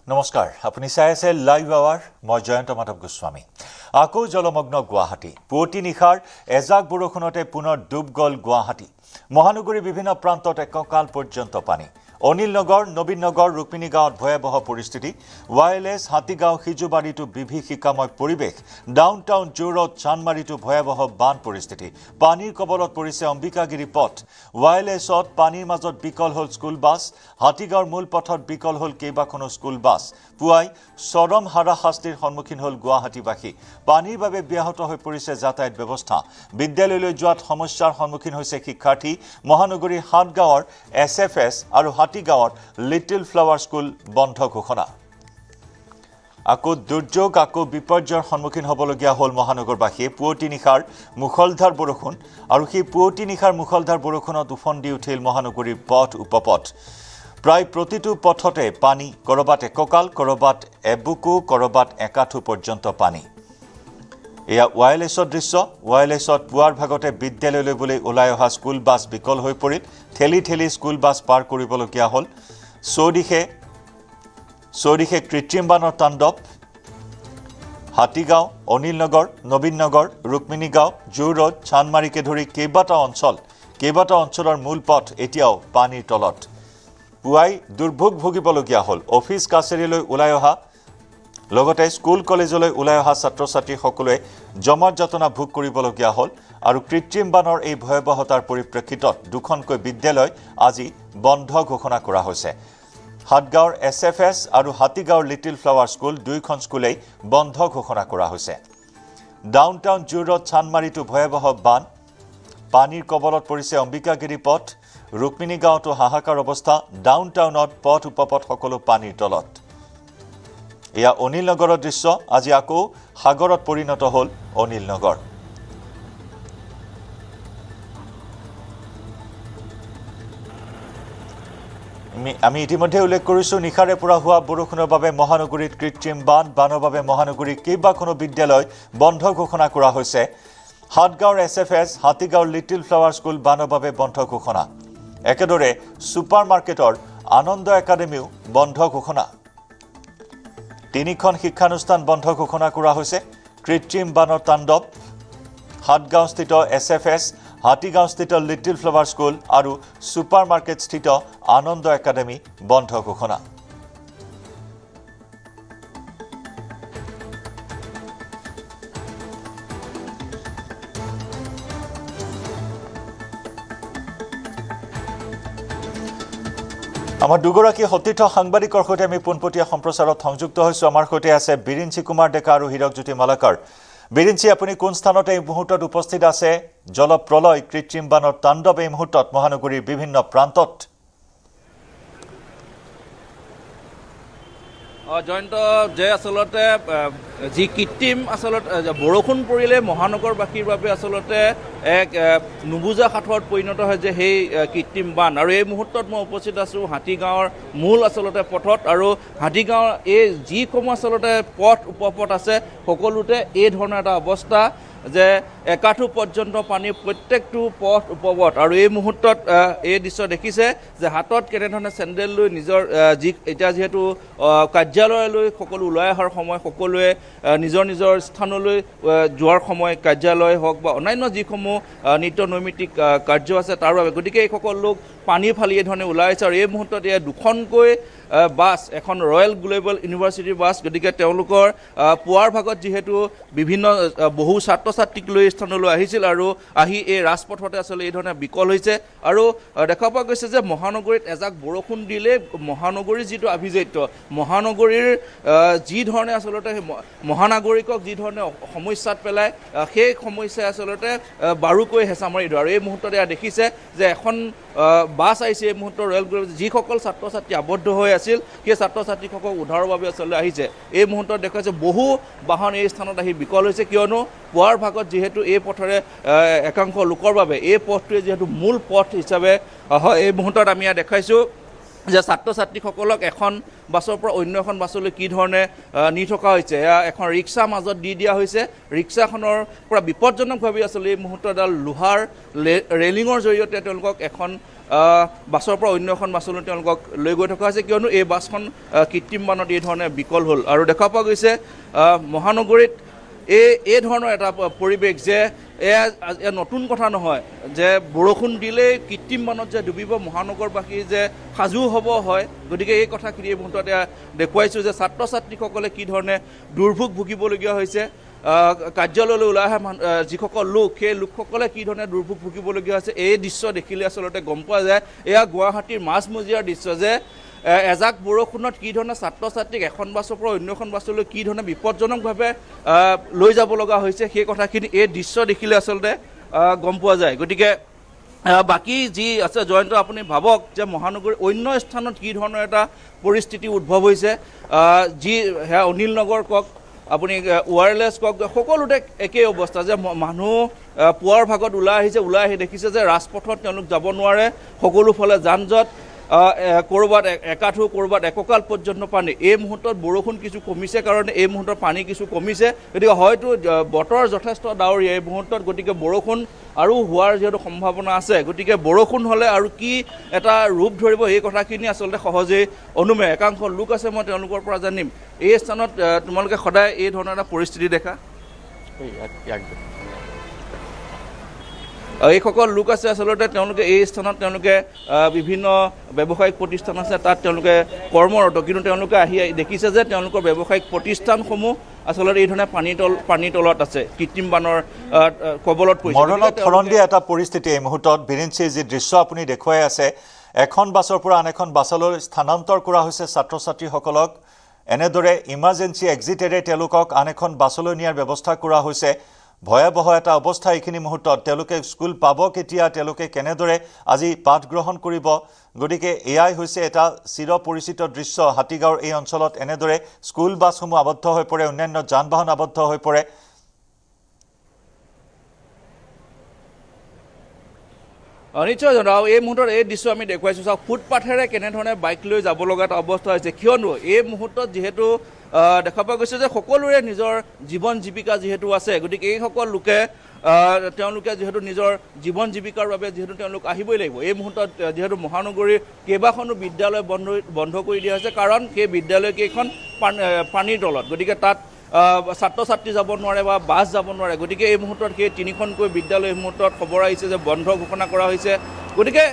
নমস্কাৰ আপুনি চাই আছে লাইভ আৱাৰ মই জয়ন্ত মাধৱ গোস্বামী আকৌ জলমগ্ন গুৱাহাটী পুৱতি নিশাৰ এজাক বৰষুণতে পুনৰ ডুব গল গুৱাহাটী মহানগৰীৰ বিভিন্ন প্ৰান্তত এককাল পৰ্যন্ত পানী অনিল নগৰ নবীন নগৰ ৰুক্মিণী গাঁৱত ভয়াবহ পৰিস্থিতি ওয়াইএলএছ হাতীগাঁও হিজুবাৰীটো বিভীষিকাময় পৰিৱেশ ডাউনটাউন জোৰত চানমাৰীটো ভয়াবহ বান পৰিস্থিতি পানীৰ কবলত পৰিছে অম্বিকাগিৰি পথ ওয়াইএলএছত পানীৰ মাজত বিকল হল স্কুল বাছ হাতীগাঁৱৰ মূল পথত বিকল হল কেইবাখনো স্কুল বাছ পুৱাই চৰম হাৰাশাস্তিৰ সন্মুখীন হল গুৱাহাটীবাসী পানীৰ বাবে ব্যাহত হৈ পৰিছে যাতায়াত ব্যৱস্থা বিদ্যালয়লৈ যোৱাত সমস্যাৰ সন্মুখীন হৈছে শিক্ষাৰ্থী মহানগৰীৰ হাটগাঁৱৰ এছএফএছ আৰু হাতীগাঁৱৰ লিটল ফ্লাৱাৰ স্কুল বন্ধ ঘোষণা আকৌ দুৰ্যোগ আকৌ বিপৰ্যয়ৰ সন্মুখীন হ'বলগীয়া হ'ল মহানগৰবাসীয়ে পুৱতি নিশাৰ মুখলধাৰ বৰষুণ আৰু সেই পুৱতি নিশাৰ মুখলধাৰ বৰষুণত উফন্দি উঠিল মহানগৰীৰ পথ উপপথ প্ৰায় প্ৰতিটো পথতে পানী কৰবাত এককাল কৰবাত এবুকু কৰবাত একাঠু পৰ্যন্ত পানী এয়া ওয়াইএলএছৰ দৃশ্য ওয়াইএলএছত পুৱাৰ ভাগতে বিদ্যালয়লৈ বুলি ওলাই অহা স্কুল বাছ বিকল হৈ পৰিল ঠেলি ঠেলি স্কুল বাছ পাৰ কৰিবলগীয়া হ'ল চৌদিশে কৃত্ৰিম বানৰ তাণ্ডৱ হাতীগাঁও অনিল নগৰ নবীন নগৰ ৰুক্মিণী গাঁও জু ৰোড চানমাৰীকে ধৰি কেইবাটাও অঞ্চলৰ মূল পথ এতিয়াও পানীৰ তলত পুৱাই দুৰ্ভোগ ভুগিবলগীয়া হ'ল অফিচ কাছাৰীলৈ ওলাই অহা লগতে স্কুল কলেজলৈ ওলাই অহা ছাত্ৰ ছাত্ৰীসকলে জমাত যাতনা ভোগ কৰিবলগীয়া হ'ল আৰু কৃত্ৰিম বানৰ এই ভয়াবহতাৰ পৰিপ্ৰেক্ষিতত দুখনকৈ বিদ্যালয় আজি বন্ধ ঘোষণা কৰা হৈছে হাটগাঁৱৰ এছএফএছ আৰু হাতীগাঁৱৰ লিটল ফ্লাৱাৰ স্কুল দুইখন স্কুলেই বন্ধ ঘোষণা কৰা হৈছে ডাউনটাউন জু ৰোড চানমাৰীটো ভয়াবহ বান পানীৰ কবলত পৰিছে অম্বিকাগিৰি পথ ৰুক্মিণী গাঁৱতো হাহাকাৰ অৱস্থা ডাউনটাউনত পথ উপপথ সকলো পানীৰ তলত এয়া অনিল নগৰৰ দৃশ্য আজি আকৌ সাগৰত পৰিণত হ'ল অনিল নগৰ আমি ইতিমধ্যে উল্লেখ কৰিছোঁ নিশাৰে পৰা হোৱা বৰষুণৰ বাবে মহানগৰীত কৃত্ৰিম বানৰ বাবে মহানগৰীৰ কেইবাখনো বিদ্যালয় বন্ধ ঘোষণা কৰা হৈছে হাটগাঁৱৰ এছএফএছ হাতীগাঁৱৰ লিটল ফ্লাৱাৰ স্কুল বানৰ বাবে বন্ধ ঘোষণা একেদৰে ছুপাৰ মাৰ্কেটৰ আনন্দ একাডেমিও বন্ধ ঘোষণা তিনিখন শিক্ষানুষ্ঠান বন্ধ ঘোষণা কৰা হৈছে কৃত্ৰিম বানৰ তাণ্ডৱ হাটগাঁওস্থিত এছএফএছ হাতীগাঁওস্থিত লিটল ফ্লাৱাৰ স্কুল আৰু ছুপাৰ মাৰ্কেটস্থিত আনন্দ একাডেমি বন্ধ ঘোষণা আমাৰ দুগৰাকী সতীৰ্থ সাংবাদিকৰ সৈতে আমি পোনপটীয়া সম্প্ৰচাৰত সংযুক্ত হৈছোঁ আমাৰ সৈতে আছে বিৰিঞ্চি কুমাৰ ডেকা আৰু হীৰকজ্যোতি মালাকাৰ বিৰিঞ্চি আপুনি কোন স্থানত এই মুহূৰ্তত উপস্থিত আছে জলপ্ৰলয় কৃত্ৰিম বানৰ তাণ্ডৱ এই মুহূৰ্তত মহানগৰীৰ বিভিন্ন প্ৰান্তত জয়ন্ত যে আচলতে যি কৃত্ৰিম আচলতে বৰষুণ পৰিলে মহানগৰবাসীৰ বাবে আচলতে এক নুবুজা সাঁথৰত পৰিণত হয় যে সেই কৃত্ৰিম বান আৰু এই মুহূৰ্তত মই উপস্থিত আছোঁ হাতীগাঁৱৰ মূল আচলতে পথত আৰু হাতীগাঁৱৰ এই যিসমূহ আচলতে পথ উপপথ আছে সকলোতে এই ধৰণৰ এটা অৱস্থা যে একাঠু পৰ্যন্ত পানী প্ৰত্যেকটো পথ উপপথ আৰু এই মুহূৰ্তত এই দৃশ্য দেখিছে যে হাতত কেনেধৰণে চেণ্ডেল লৈ নিজৰ এতিয়া যিহেতু কাৰ্যালয়লৈ সকলো ওলাই অহাৰ সময় সকলোৱে নিজৰ নিজৰ স্থানলৈ যোৱাৰ সময় কাৰ্যালয় হওক বা অন্যান্য যিসমূহ নিত্য নৈমিত্তিক কাৰ্য আছে তাৰ বাবে গতিকে এইসকল লোক পানী ফালি এই ধৰণে ওলাই আহিছে আৰু এই মুহূৰ্তত এয়া দুখনকৈ বাছ এখন ৰয়েল গ্লোবেল ইউনিভাৰ্চিটিৰ বাছ গতিকে তেওঁলোকৰ পুৱাৰ ভাগত যিহেতু বিভিন্ন বহু ছাত্ৰ ছাত্ৰীক লৈ স্থানলৈ আহিছিল আৰু আহি এই ৰাজপথতে আচলতে এই ধৰণে বিকল হৈছে আৰু দেখা পোৱা গৈছে যে মহানগৰীত এজাক বৰষুণ দিলে মহানগৰীৰ যিটো আভিজাত্য মহানগৰীৰ যি ধৰণে আচলতে মহানাগৰিকক যি ধৰণে সমস্যাত পেলায় সেই সমস্যাই আচলতে বাৰুকৈ হেঁচা মাৰি ধৰে আৰু এই মুহূৰ্তত এয়া দেখিছে যে এখন বাছ আহিছে এই মুহূৰ্তত ৰয়েল গ্লোবেল যিসকল ছাত্ৰ ছাত্ৰী আবদ্ধ হৈ আছিল সেই ছাত্ৰ ছাত্ৰীসকলক উদ্ধাৰৰ বাবে আচলতে আহিছে এই মুহূৰ্তত দেখুৱাইছে বহু বাহন এই স্থানত আহি বিকল হৈছে কিয়নো পুৱাৰ ভাগত যিহেতু এই পথৰে একাংশ লোকৰ বাবে এই পথটোৱে যিহেতু মূল পথ হিচাপে হয় এই মুহূৰ্তত আমি ইয়াত দেখাইছোঁ যে ছাত্ৰ ছাত্ৰীসকলক এখন বাছৰ পৰা অন্য এখন বাছলৈ কি ধৰণে নি থকা হৈছে এয়া এখন ৰিক্সা মাজত দি দিয়া হৈছে ৰিক্সাখনৰ পৰা বিপদজনকভাৱে আচলতে এই মুহূৰ্তত এডাল লোহাৰ ৰেলিঙৰ জৰিয়তে তেওঁলোকক এখন বাছৰ পৰা অন্য এখন বাছলৈ তেওঁলোকক লৈ গৈ থকা হৈছে কিয়নো এই বাছখন কৃত্ৰিম বানত এই ধৰণে বিকল হ'ল আৰু দেখা পোৱা গৈছে মহানগৰীত এই ধৰণৰ এটা পৰিৱেশ যে এয়া নতুন কথা নহয় যে বৰষুণ দিলেই কৃত্ৰিম বানত যে ডুবিব মহানগৰবাসী যে সাজু হ'ব হয় গতিকে এই কথাখিনি এই মুহূৰ্তত দেখুৱাইছোঁ যে ছাত্ৰ ছাত্ৰীসকলে কি ধৰণে দুৰ্ভোগ ভুগিবলগীয়া হৈছে কাৰ্যালয়লৈ ওলাই অহা যিসকল লোক সেই লোকসকলে কি ধৰণে দুৰ্ভোগ ভুগিবলগীয়া হৈছে এই দৃশ্য দেখিলে আচলতে গম পোৱা যায় এয়া গুৱাহাটীৰ মাজমজিয়াৰ দৃশ্য যে এজাক বৰষুণত কি ধৰণে ছাত্ৰ ছাত্ৰীক এখন বাছৰ পৰা অন্য এখন বাছলৈ কি ধৰণে বিপদজনকভাৱে লৈ যাব লগা হৈছে সেই কথাখিনি এই দৃশ্য দেখিলে আচলতে গম পোৱা যায় গতিকে বাকী যি আছে জয়ন্ত আপুনি ভাবক যে মহানগৰীৰ অন্য স্থানত কি ধৰণৰ এটা পৰিস্থিতি উদ্ভৱ হৈছে যি সেয়া অনিল নগৰ কওক আপুনি ৱায়াৰলেছ কওক সকলোতে একেই অৱস্থা যে মানুহ পুৱাৰ ভাগত ওলাই আহি দেখিছে যে ৰাজপথত তেওঁলোক যাব নোৱাৰে সকলো ফালে যান জঁট ক'ৰবাত একাঠু ক'ৰবাত এককাল পৰ্যন্ত পানী এই মুহূৰ্তত বৰষুণ কিছু কমিছে কাৰণে এই মুহূৰ্তত পানী কিছু কমিছে গতিকে হয়তো বতৰ যথেষ্ট ডাৱৰীয়া এই মুহূৰ্তত গতিকে বৰষুণ আৰু হোৱাৰ যিহেতু সম্ভাৱনা আছে গতিকে বৰষুণ হ'লে আৰু কি এটা ৰূপ ধৰিব এই কথাখিনি আচলতে সহজেই অনুমেয় একাংশ লোক আছে মই তেওঁলোকৰ পৰা জানিম এই স্থানত তোমালোকে সদায় এই ধৰণৰ এটা পৰিস্থিতি দেখা এইসকল লোক আছে আচলতে তেওঁলোকে এই স্থানত তেওঁলোকে বিভিন্ন ব্যৱসায়িক প্ৰতিষ্ঠান আছে তাত তেওঁলোকে কৰ্মৰত কিন্তু তেওঁলোকে আহি দেখিছে যে তেওঁলোকৰ ব্যৱসায়িক প্ৰতিষ্ঠানসমূহ আচলতে এই ধৰণে পানীৰ তলত আছে কৃত্ৰিম বানৰ কবলত পৰিছে মৰণত থৰণ দিয়া এটা পৰিস্থিতি এই মুহূৰ্তত বিৰিঞ্চি যি দৃশ্য আপুনি দেখুৱাই আছে এখন বাছৰ পৰা আন এখন বাছলৈ স্থানান্তৰ কৰা হৈছে ছাত্ৰ ছাত্ৰীসকলক এনেদৰে ইমাৰ্জেঞ্চি এক্সিটেৰে তেওঁলোকক আন এখন বাছলৈ নিয়াৰ ব্যৱস্থা কৰা হৈছে ভয়াবহ এটা অৱস্থা এইখিনি মুহূৰ্তত তেওঁলোকে স্কুল পাব কেতিয়া তেওঁলোকে কেনেদৰে আজি পাঠ গ্ৰহণ কৰিব গতিকে এয়াই হৈছে এটা চিৰ পৰিচিত দৃশ্য হাতীগাঁৱৰ এই অঞ্চলত এনেদৰে স্কুল বাছসমূহ আবদ্ধ হৈ পৰে অন্যান্য যান বাহন আবদ্ধ হৈ পৰে নিশ্চয় জনাওঁ এই মুহূৰ্তত এই দৃশ্য আমি দেখুৱাইছোঁ চাওক ফুটপাথেৰে কেনেধৰণে বাইক লৈ যাব লগা এটা অৱস্থা হৈছে কিয়নো এই মুহূৰ্তত যিহেতু দেখা পোৱা গৈছে যে সকলোৰে নিজৰ জীৱন জীৱিকা যিহেতু আছে গতিকে এইসকল লোকে তেওঁলোকে যিহেতু নিজৰ জীৱন জীৱিকাৰ বাবে যিহেতু তেওঁলোক আহিবই লাগিব এই মুহূৰ্তত যিহেতু মহানগৰীৰ কেইবাখনো বিদ্যালয় বন্ধ কৰি দিয়া হৈছে কাৰণ সেই বিদ্যালয়কেইখন পানীৰ তলত গতিকে তাত ছাত্ৰ ছাত্ৰী যাব নোৱাৰে বা বাছ যাব নোৱাৰে গতিকে এই মুহূৰ্তত সেই তিনিখনকৈ বিদ্যালয় এই মুহূৰ্তত খবৰ আহিছে যে বন্ধ ঘোষণা কৰা হৈছে গতিকে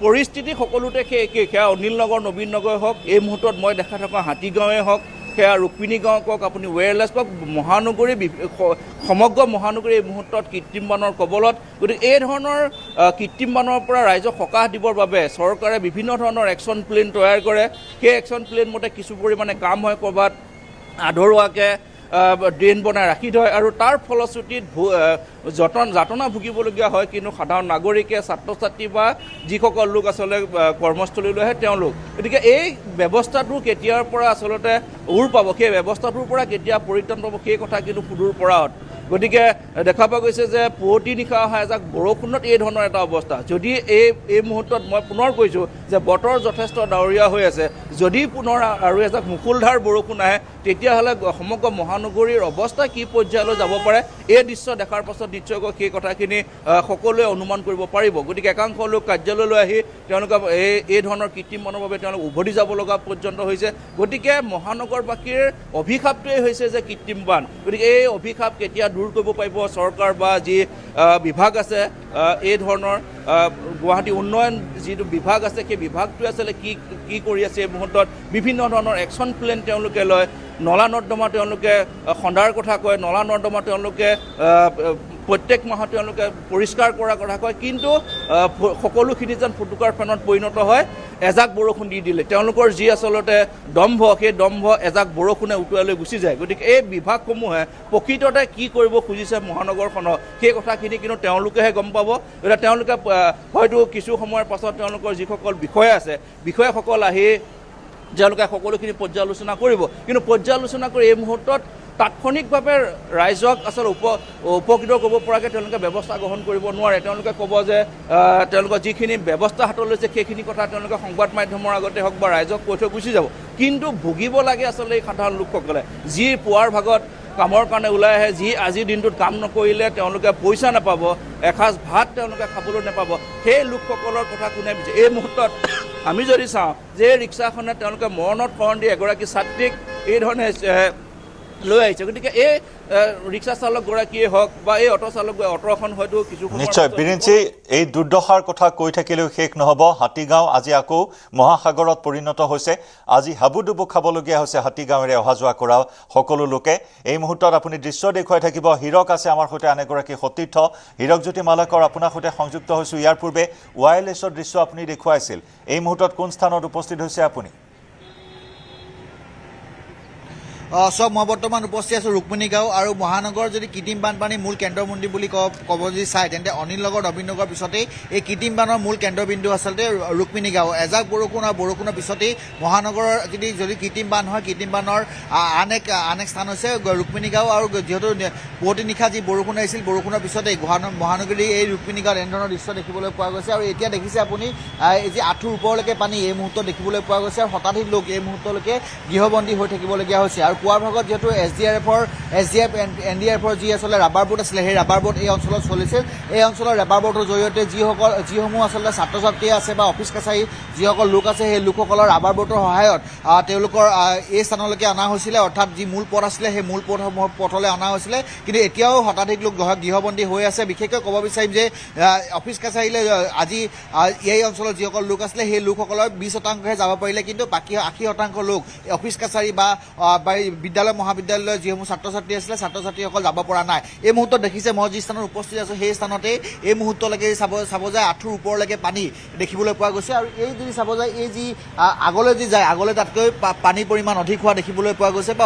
পৰিস্থিতি সকলোতে সেই একেই সেয়া অনিল নগৰ নবীন নগৰে হওক এই মুহূৰ্তত মই দেখা থকা হাতীগাঁৱে হওক সেয়া ৰুক্মিণী গাঁও কওক আপুনি ৱেয়াৰলেছ কওক মহানগৰী সমগ্ৰ মহানগৰী এই মুহূৰ্তত কৃত্ৰিম বানৰ কবলত গতিকে এই ধৰণৰ কৃত্ৰিম বানৰ পৰা ৰাইজক সকাহ দিবৰ বাবে চৰকাৰে বিভিন্ন ধৰণৰ একশ্যন প্লেন তৈয়াৰ কৰে সেই একশ্যন প্লেন মতে কিছু পৰিমাণে কাম হয় ক'ৰবাত আধৰুৱাকৈ ড্ৰেইন বনাই ৰাখি থয় আৰু তাৰ ফলশ্ৰুতিত যাতনা ভুগিবলগীয়া হয় কিন্তু সাধাৰণ নাগৰিকে ছাত্ৰ ছাত্ৰী বা যিসকল লোক আচলতে কৰ্মস্থলীলৈ আহে তেওঁলোক গতিকে এই ব্যৱস্থাটো কেতিয়াৰ পৰা আচলতে পাব সেই ব্যৱস্থাটোৰ পৰা কেতিয়া পৰিত্ৰাণ পাব সেই কথা কিন্তু সুদূৰ পৰাহত গতিকে দেখা পোৱা গৈছে যে পুৱতি নিশা অহা এজাক বৰষুণত এই ধৰণৰ এটা অৱস্থা যদি এই মুহূৰ্তত মই পুনৰ কৈছোঁ যে বতৰ যথেষ্ট ডাৱৰীয়া হৈ আছে যদি পুনৰ আৰু এজাক মুকুলধাৰ বৰষুণ আহে তেতিয়াহ'লে সমগ্ৰ মহানগৰীৰ অৱস্থা কি পৰ্যায়লৈ যাব পাৰে এই দৃশ্য দেখাৰ পাছত নিশ্চয়কৈ সেই কথাখিনি সকলোৱে অনুমান কৰিব পাৰিব গতিকে একাংশ লোক কাৰ্যালয়লৈ আহি তেওঁলোকে এই ধৰণৰ কৃত্ৰিম বানৰ বাবে তেওঁলোক উভতি যাব লগা পৰ্যন্ত হৈছে গতিকে মহানগৰবাসীৰ অভিশাপটোৱেই হৈছে যে কৃত্ৰিম বান গতিকে এই অভিশাপ কেতিয়া দূৰ কৰিব পাৰিব চৰকাৰ বা যি বিভাগ আছে এই ধৰণৰ গুৱাহাটী উন্নয়ন যিটো বিভাগ আছে সেই বিভাগটোৱে আচলতে কি কৰি আছে এই মুহূৰ্তত বিভিন্ন ধৰণৰ একশ্যন প্লেন তেওঁলোকে লয় নলা নৰ্দমা তেওঁলোকে খন্দাৰ কথা কয় নলা নৰ্দমা তেওঁলোকে প্ৰত্যেক মাহত তেওঁলোকে পৰিষ্কাৰ কৰাৰ কথা কয় কিন্তু সকলোখিনি যেন ফুটুকাৰ ফেনত পৰিণত হয় এজাক বৰষুণ দি দিলে তেওঁলোকৰ যি আচলতে দম্ভ সেই দম্ভ এজাক বৰষুণে উটুৱাই লৈ গুচি যায় গতিকে এই বিভাগসমূহে প্ৰকৃততে কি কৰিব খুজিছে মহানগৰখনক সেই কথাখিনি কিন্তু তেওঁলোকেহে গম পাব এতিয়া তেওঁলোকে হয়তো কিছু সময়ৰ পাছত তেওঁলোকৰ যিসকল বিষয়া আছে বিষয়াসকল আহি তেওঁলোকে সকলোখিনি পৰ্যালোচনা কৰিব কিন্তু পৰ্যালোচনা কৰি এই মুহূৰ্তত তাৎক্ষণিকভাৱে ৰাইজক আচলতে উপকৃত কৰিব পৰাকৈ তেওঁলোকে ব্যৱস্থা গ্ৰহণ কৰিব নোৱাৰে। তেওঁলোকে ক'ব যে তেওঁলোকৰ যিখিনি ব্যৱস্থা হাতত লৈছে সেইখিনি কথা তেওঁলোকে সংবাদ মাধ্যমৰ আগতে হওক বা ৰাইজক কৈ থৈ গুচি যাব, কিন্তু ভুগিব লাগে আচলতে এই সাধাৰণ লোকসকলে, যি পুৱাৰ ভাগত কামৰ কাৰণে ওলাই আহে, যি আজিৰ দিনটোত কাম নকৰিলে তেওঁলোকে পইচা নাপাব, এসাঁজ ভাত তেওঁলোকে খাবলৈ নাপাব, সেই লোকসকলৰ কথা কোনে বুজে? এই মুহূৰ্তত আমি যদি চাওঁ যে ৰিক্সাখনে তেওঁলোকে মৰণত শৰণ দি এগৰাকী ছাত্ৰীক এই ধৰণে লৈ আহিছে, গতিকে এই ৰিক্সা চালকগৰাকীয়ে হওক বা এই অটোখন হয়তো কিছু নিশ্চয় বিৰিঞ্চি এই দুৰ্দশাৰ কথা কৈ থাকিলেও শেষ নহ'ব। হাতীগাঁও আজি আকৌ মহাসাগৰত পৰিণত হৈছে। আজি হাবুডুবু খাবলগীয়া হৈছে হাতীগাঁৱেৰে অহা যোৱা কৰা সকলো লোকে। এই মুহূৰ্তত আপুনি দৃশ্য দেখুৱাই থাকিব। হীৰক আছে আমাৰ সৈতে, আন এগৰাকী সতীৰ্থ হীৰকজ্যোতি মালাকৰ, আপোনাৰ সৈতে সংযুক্ত হৈছোঁ। ইয়াৰ পূৰ্বে ৱায়াৰলেছৰ দৃশ্য আপুনি দেখুৱাইছিল, এই মুহূৰ্তত কোন স্থানত উপস্থিত হৈছে আপুনি? চব মই বৰ্তমান উপস্থিত আছোঁ ৰুক্মিণী গাঁও আৰু মহানগৰ। যদি কৃত্ৰিম বানপানীৰ মূল কেন্দ্ৰমন্ত্ৰী বুলি ক'ব যদি চায় তেন্তে অনিল নগৰ নবীন নগৰ পিছতেই এই কৃত্ৰিম বানৰ মূল কেন্দ্ৰবিন্দু আচলতে ৰুক্মিণী গাঁও। এজাক বৰষুণ আৰু বৰষুণৰ পিছতেই মহানগৰৰ যদি কৃত্ৰিম বান হয়, কৃত্ৰিম বানৰ আন এক স্থান হৈছে ৰুক্মিণী গাঁও। আৰু যিহেতু পুৱতি নিশা যি বৰষুণ আহিছিল, বৰষুণৰ পিছতেই মহানগৰীৰ এই ৰুক্মিণী গাঁৱত এনেধৰণৰ দৃশ্য দেখিবলৈ পোৱা গৈছে। আৰু এতিয়া দেখিছে আপুনি এই যে আঁঠুৰ ওপৰলৈকে পানী এই মুহূৰ্তত দেখিবলৈ পোৱা গৈছে আৰু শতাধিক লোক এই মুহূৰ্তলৈকে গৃহবন্দী হৈ থাকিবলগীয়া হৈছে। আৰু পুৱাৰ ভাগত যিহেতু এছডিএফ এনডিআৰএফৰ যি আচলতে ৰাবাৰ বোট আছিলে, সেই ৰাবাৰ বোট এই অঞ্চলত চলিছিল। এই অঞ্চলৰ ৰাবাৰ বোটৰ জৰিয়তে যিসমূহ আচলতে ছাত্ৰ ছাত্ৰী আছে বা অফিচ কাছাৰী যিসকল লোক আছে, সেই লোকসকলৰ ৰাবাৰ বোটৰ সহায়ত তেওঁলোকৰ এই স্থানলৈকে অনা হৈছিলে, অৰ্থাৎ যি মূল পথ আছিলে সেই মূল পথলৈ অনা হৈছিলে। কিন্তু এতিয়াও শতাধিক লোক গৃহবন্দী হৈ আছে। বিশেষকৈ ক'ব বিচাৰিম যে অফিচ কাছাৰীলৈ আজি এই অঞ্চলৰ যিসকল লোক আছিলে সেই লোকসকলৰ 20% যাব পাৰিলে, কিন্তু বাকী 80% লোক অফিচ কাছাৰী বা বিদ্যালয় মহাবিদ্যালয়ৰ যিসমূহ ছাত্ৰ ছাত্ৰী আছিলে, ছাত্ৰ ছাত্ৰীসকল যাব পৰা নাই। এই মুহূৰ্তত দেখিছে মই যি স্থানত উপস্থিত আছোঁ সেই স্থানতেই এই মুহূৰ্তলৈকে চাব যায় আঁঠুৰ ওপৰলৈকে পানী দেখিবলৈ পোৱা গৈছে। আৰু এই যদি চাব যায় এই যি আগলৈ যি যায়, আগলৈ তাতকৈ পানীৰ পৰিমাণ অধিক হোৱা দেখিবলৈ পোৱা গৈছে বা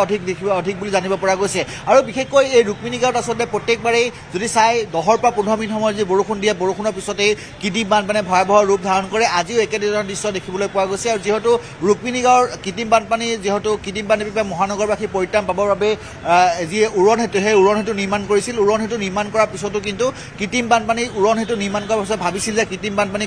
অধিক বুলি জানিব পৰা গৈছে। আৰু বিশেষকৈ এই ৰুক্মিণী গাঁৱত আচলতে প্ৰত্যেকবাৰেই যদি চাই 10 পৰা 15 মিনিট সময় যি বৰষুণ দিয়ে, বৰষুণৰ পিছতেই কৃত্ৰিম বানপানীয়ে ভয়াৱহ ৰূপ ধাৰণ কৰে। আজিও একেধৰণৰ দৃশ্য দেখিবলৈ পোৱা গৈছে। আৰু যিহেতু ৰুক্মিণী গাঁৱৰ কৃত্ৰিম বানপানীৰ বাবে মহানগৰবাসী পৰিত্ৰাণ পাবৰ বাবে যি উৰণ সেতু, সেই উৰণ সেতু নিৰ্মাণ কৰিছিল। উৰণ সেতু নিৰ্মাণ কৰাৰ পিছতো কিন্তু কৃত্ৰিম বানপানী উৰণ সেতু নিৰ্মাণ কৰাৰ পিছত ভাবিছিল যে কৃত্ৰিম বানপানী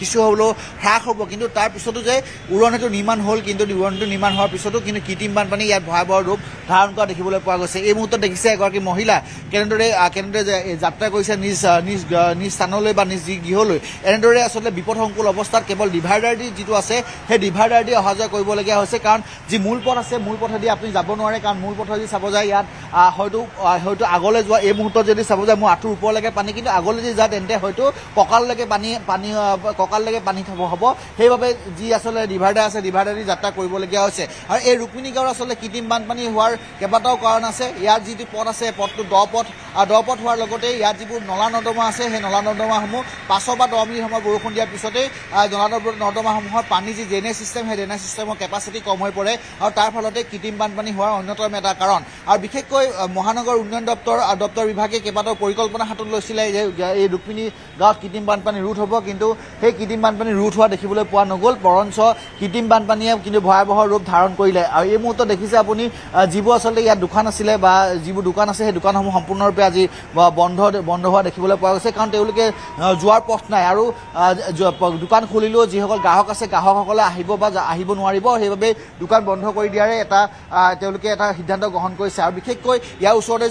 কিছু হ'লেও হ্ৰাস হ'ব, কিন্তু তাৰ পিছতো যে উৰণ সেতু নিৰ্মাণ হ'ল, কিন্তু উৰণ সেতু নিৰ্মাণ হোৱাৰ পিছতো কিন্তু কৃত্ৰিম বানপানী ইয়াত ভয়াৱহ ৰূপ ধাৰণ কৰা দেখিবলৈ পোৱা গৈছে। এই মুহূৰ্তত দেখিছে এগৰাকী মহিলা কেনেদৰে যাত্ৰা কৰিছে নিজ স্থানলৈ বা নিজ গৃহলৈ। এনেদৰে আচলতে বিপদসংকুল অৱস্থাত কেৱল ডিভাইডাৰ যিটো আছে সেই ডিভাইডাৰ দি অহা যোৱা কৰিবলগীয়া হৈছে, কাৰণ যি মূল পথ আছে মূল পথেদি আপুনি যাব নোৱাৰে। কাৰণ মূল পথেদি চাব যায় ইয়াত হয়তো আগলৈ যোৱা এই মুহূৰ্তত যদি চাব যায় মোৰ আঁঠুৰ ওপৰলৈকে পানী, কিন্তু আগলৈ যদি যায় তেন্তে হয়তো কঁকাললৈকে পানী হ'ব। সেইবাবে যি আচলতে ডিভাইডাৰ আছে ডিভাইডাৰ দি যাত্ৰা কৰিবলগীয়া হৈছে। আৰু এই ৰুক্মিণী গাঁৱৰ আচলতে কৃত্ৰিম বানপানী হোৱাৰ কেইবাটাও কাৰণ আছে। ইয়াৰ যিটো পথ আছে পথটো দ পথ হোৱাৰ লগতে ইয়াত যিবোৰ নলা নৰ্দমা আছে সেই নলা নৰ্দমাসমূহ 5 বা 10 মিনিট সময় বৰষুণ দিয়াৰ পিছতেই নলা নৰ্দমাসমূহৰ পানী যি ড্ৰেইনেজ চিষ্টেম, সেই ড্ৰেইনেজ চিষ্টেমৰ কেপাচিটি কম হৈ পৰে আৰু তাৰ ফলতে কৃত্ৰিম বানপানী হোৱাৰ অন্যতম এটা কাৰণ। আৰু বিশেষকৈ মহানগৰ উন্নয়ন দপ্তৰ বিভাগে কেইবাটাও পৰিকল্পনা হাতত লৈছিলে যে এই ৰুক্মিণী গাঁৱত কৃত্ৰিম বানপানী ৰোধ হ'ব, কিন্তু সেই কৃত্ৰিম বানপানী ৰোধ হোৱা দেখিবলৈ পোৱা নগ'ল। বৰঞ্চ কৃত্ৰিম বানপানীয়ে কিন্তু ভয়াৱহ ৰূপ ধাৰণ কৰিলে। আৰু এই মুহূৰ্তত দেখিছে আপুনি যিবোৰ আচলতে ইয়াত দোকান আছিলে বা যিবোৰ দোকান আছে সেই দোকানসমূহ সম্পূৰ্ণৰূপে আজি বন্ধ হোৱা দেখিবলৈ পোৱা গৈছে, কাৰণ তেওঁলোকে যোৱাৰ পথ নাই। আৰু দোকান খুলিলেও যিসকল গ্ৰাহক আছে গ্ৰাহকসকলে আহিব নোৱাৰিব, সেইবাবে দোকান বন্ধ কৰি দিয়াৰে তেওঁলোকে এটা সিদ্ধান্ত গ্ৰহণ কৰিছে। আৰু বিশেষকৈ ইয়াৰ ওচৰতে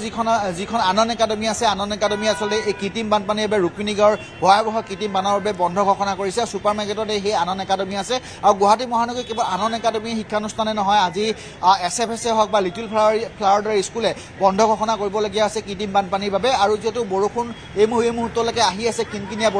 যিখন আনন্দ একাডেমী আছে, আনন্দ একাডেমী আচলতে এই কৃত্ৰিম বানপানীৰ বাবে ৰুক্মিণী গাঁৱৰ ভয়াৱহ কৃত্ৰিম বানৰ বাবে বন্ধ ঘোষণা কৰিছে। ছুপাৰ মাৰ্কেটত সেই আনন্দ একাডেমী আছে। আৰু গুৱাহাটী মহানগৰী কেৱল আনন্দ একাডেমী শিক্ষানুষ্ঠানে নহয়, আজি SFSA হওক বা লিটিল ফ্লাৱাৰ দৰে স্কুলে বন্ধ ঘোষণা কৰিবলগীয়া আছে কৃত্ৰিম বানপানীৰ বাবে। আৰু যিহেতু বৰষুণ এই মুহূৰ্তলৈকে আহি আছে, কিনকিনীয়া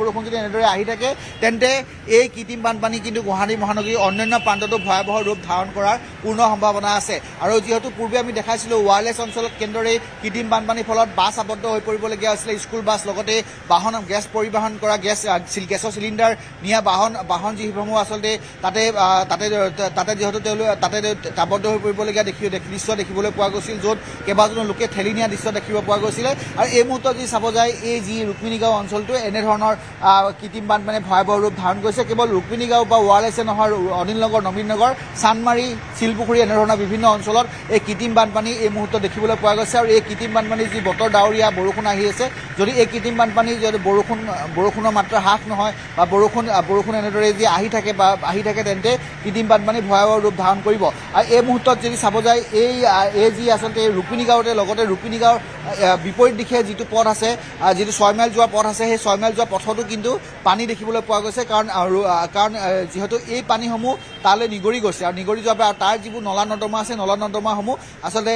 বৰষুণ যদি এনেদৰে আহি থাকে তেন্তে এই কৃত্ৰিম বানপানী কিন্তু গুৱাহাটী মহানগৰীৰ অন্যান্য প্ৰান্ততো ভয়াৱহ ৰূপ ধাৰণ কৰাৰ পূৰ্ণ সম্ভাৱনা আছে। আৰু যিহেতু পূৰ্বে আমি দেখাইছিলোঁ ৱায়াৰলেছ অঞ্চলত কেনেদৰে কৃত্ৰিম বানপানীৰ ফলত বাছ আবদ্ধ হৈ পৰিবলগীয়া হৈছিলে, স্কুল বাছ, লগতে গেছ পৰিবহণ কৰা গেছৰ চিলিণ্ডাৰ নিয়া বাহন যিসমূহ আচলতে তাতে যিহেতু তেওঁলোকে তাতে আবদ্ধ হৈ পৰিবলগীয়া দৃশ্য দেখিবলৈ পোৱা গৈছিল, য'ত কেইবাজনো লোকে ঠেলি নিয়া দৃশ্য দেখিব পোৱা গৈছিলে। আৰু এই মুহূৰ্তত যদি চাব যায় এই যি ৰুক্মিণী গাঁও অঞ্চলটো এনেধৰণৰ কৃত্ৰিম বানপানীয়ে ভয়াৱহ ৰূপ ধাৰণ কৰিছে। কেৱল ৰুক্মিণী গাঁও বা ৱায়াৰলেছে নহয়, অনিল নগৰ, নবীন নগৰ, চান্দমাৰী, শিলপুখুৰী এনেধৰণৰ বিভিন্ন অঞ্চলত এই কৃত্ৰিম বানপানী এই মুহূৰ্তত দেখিবলৈ পোৱা গৈছে আৰু এই কৃত্ৰিম বানপানীৰ যি বতৰ ডাৱৰীয়া বৰষুণ আহি আছে যদি এই কৃত্ৰিম বানপানী যদি বৰষুণৰ মাত্ৰা হ্ৰাস নহয় বা বৰষুণ এনেদৰে যদি আহি থাকে তেন্তে কৃত্ৰিম বানপানী ভয়াৱহ ৰূপ ধাৰণ কৰিব আৰু এই মুহূৰ্তত যদি চাব যায় এই যি আচলতে ৰুক্মিণী গাঁৱতে লগতে ৰুক্মিণী গাঁৱৰ বিপৰীত দিশে যিটো পথ আছে যিটো 6 মাইল যোৱা পথ আছে সেই 6 মাইল যোৱা পথতো কিন্তু পানী দেখিবলৈ পোৱা গৈছে কাৰণ যিহেতু এই পানীসমূহ তালৈ নিগৰি গৈছে আৰু নিগৰি যোৱাৰ বাবে তাৰ যিবোৰ নলা নৰ্দমা আছে নলা নৰ্দমাসমূহ আচলতে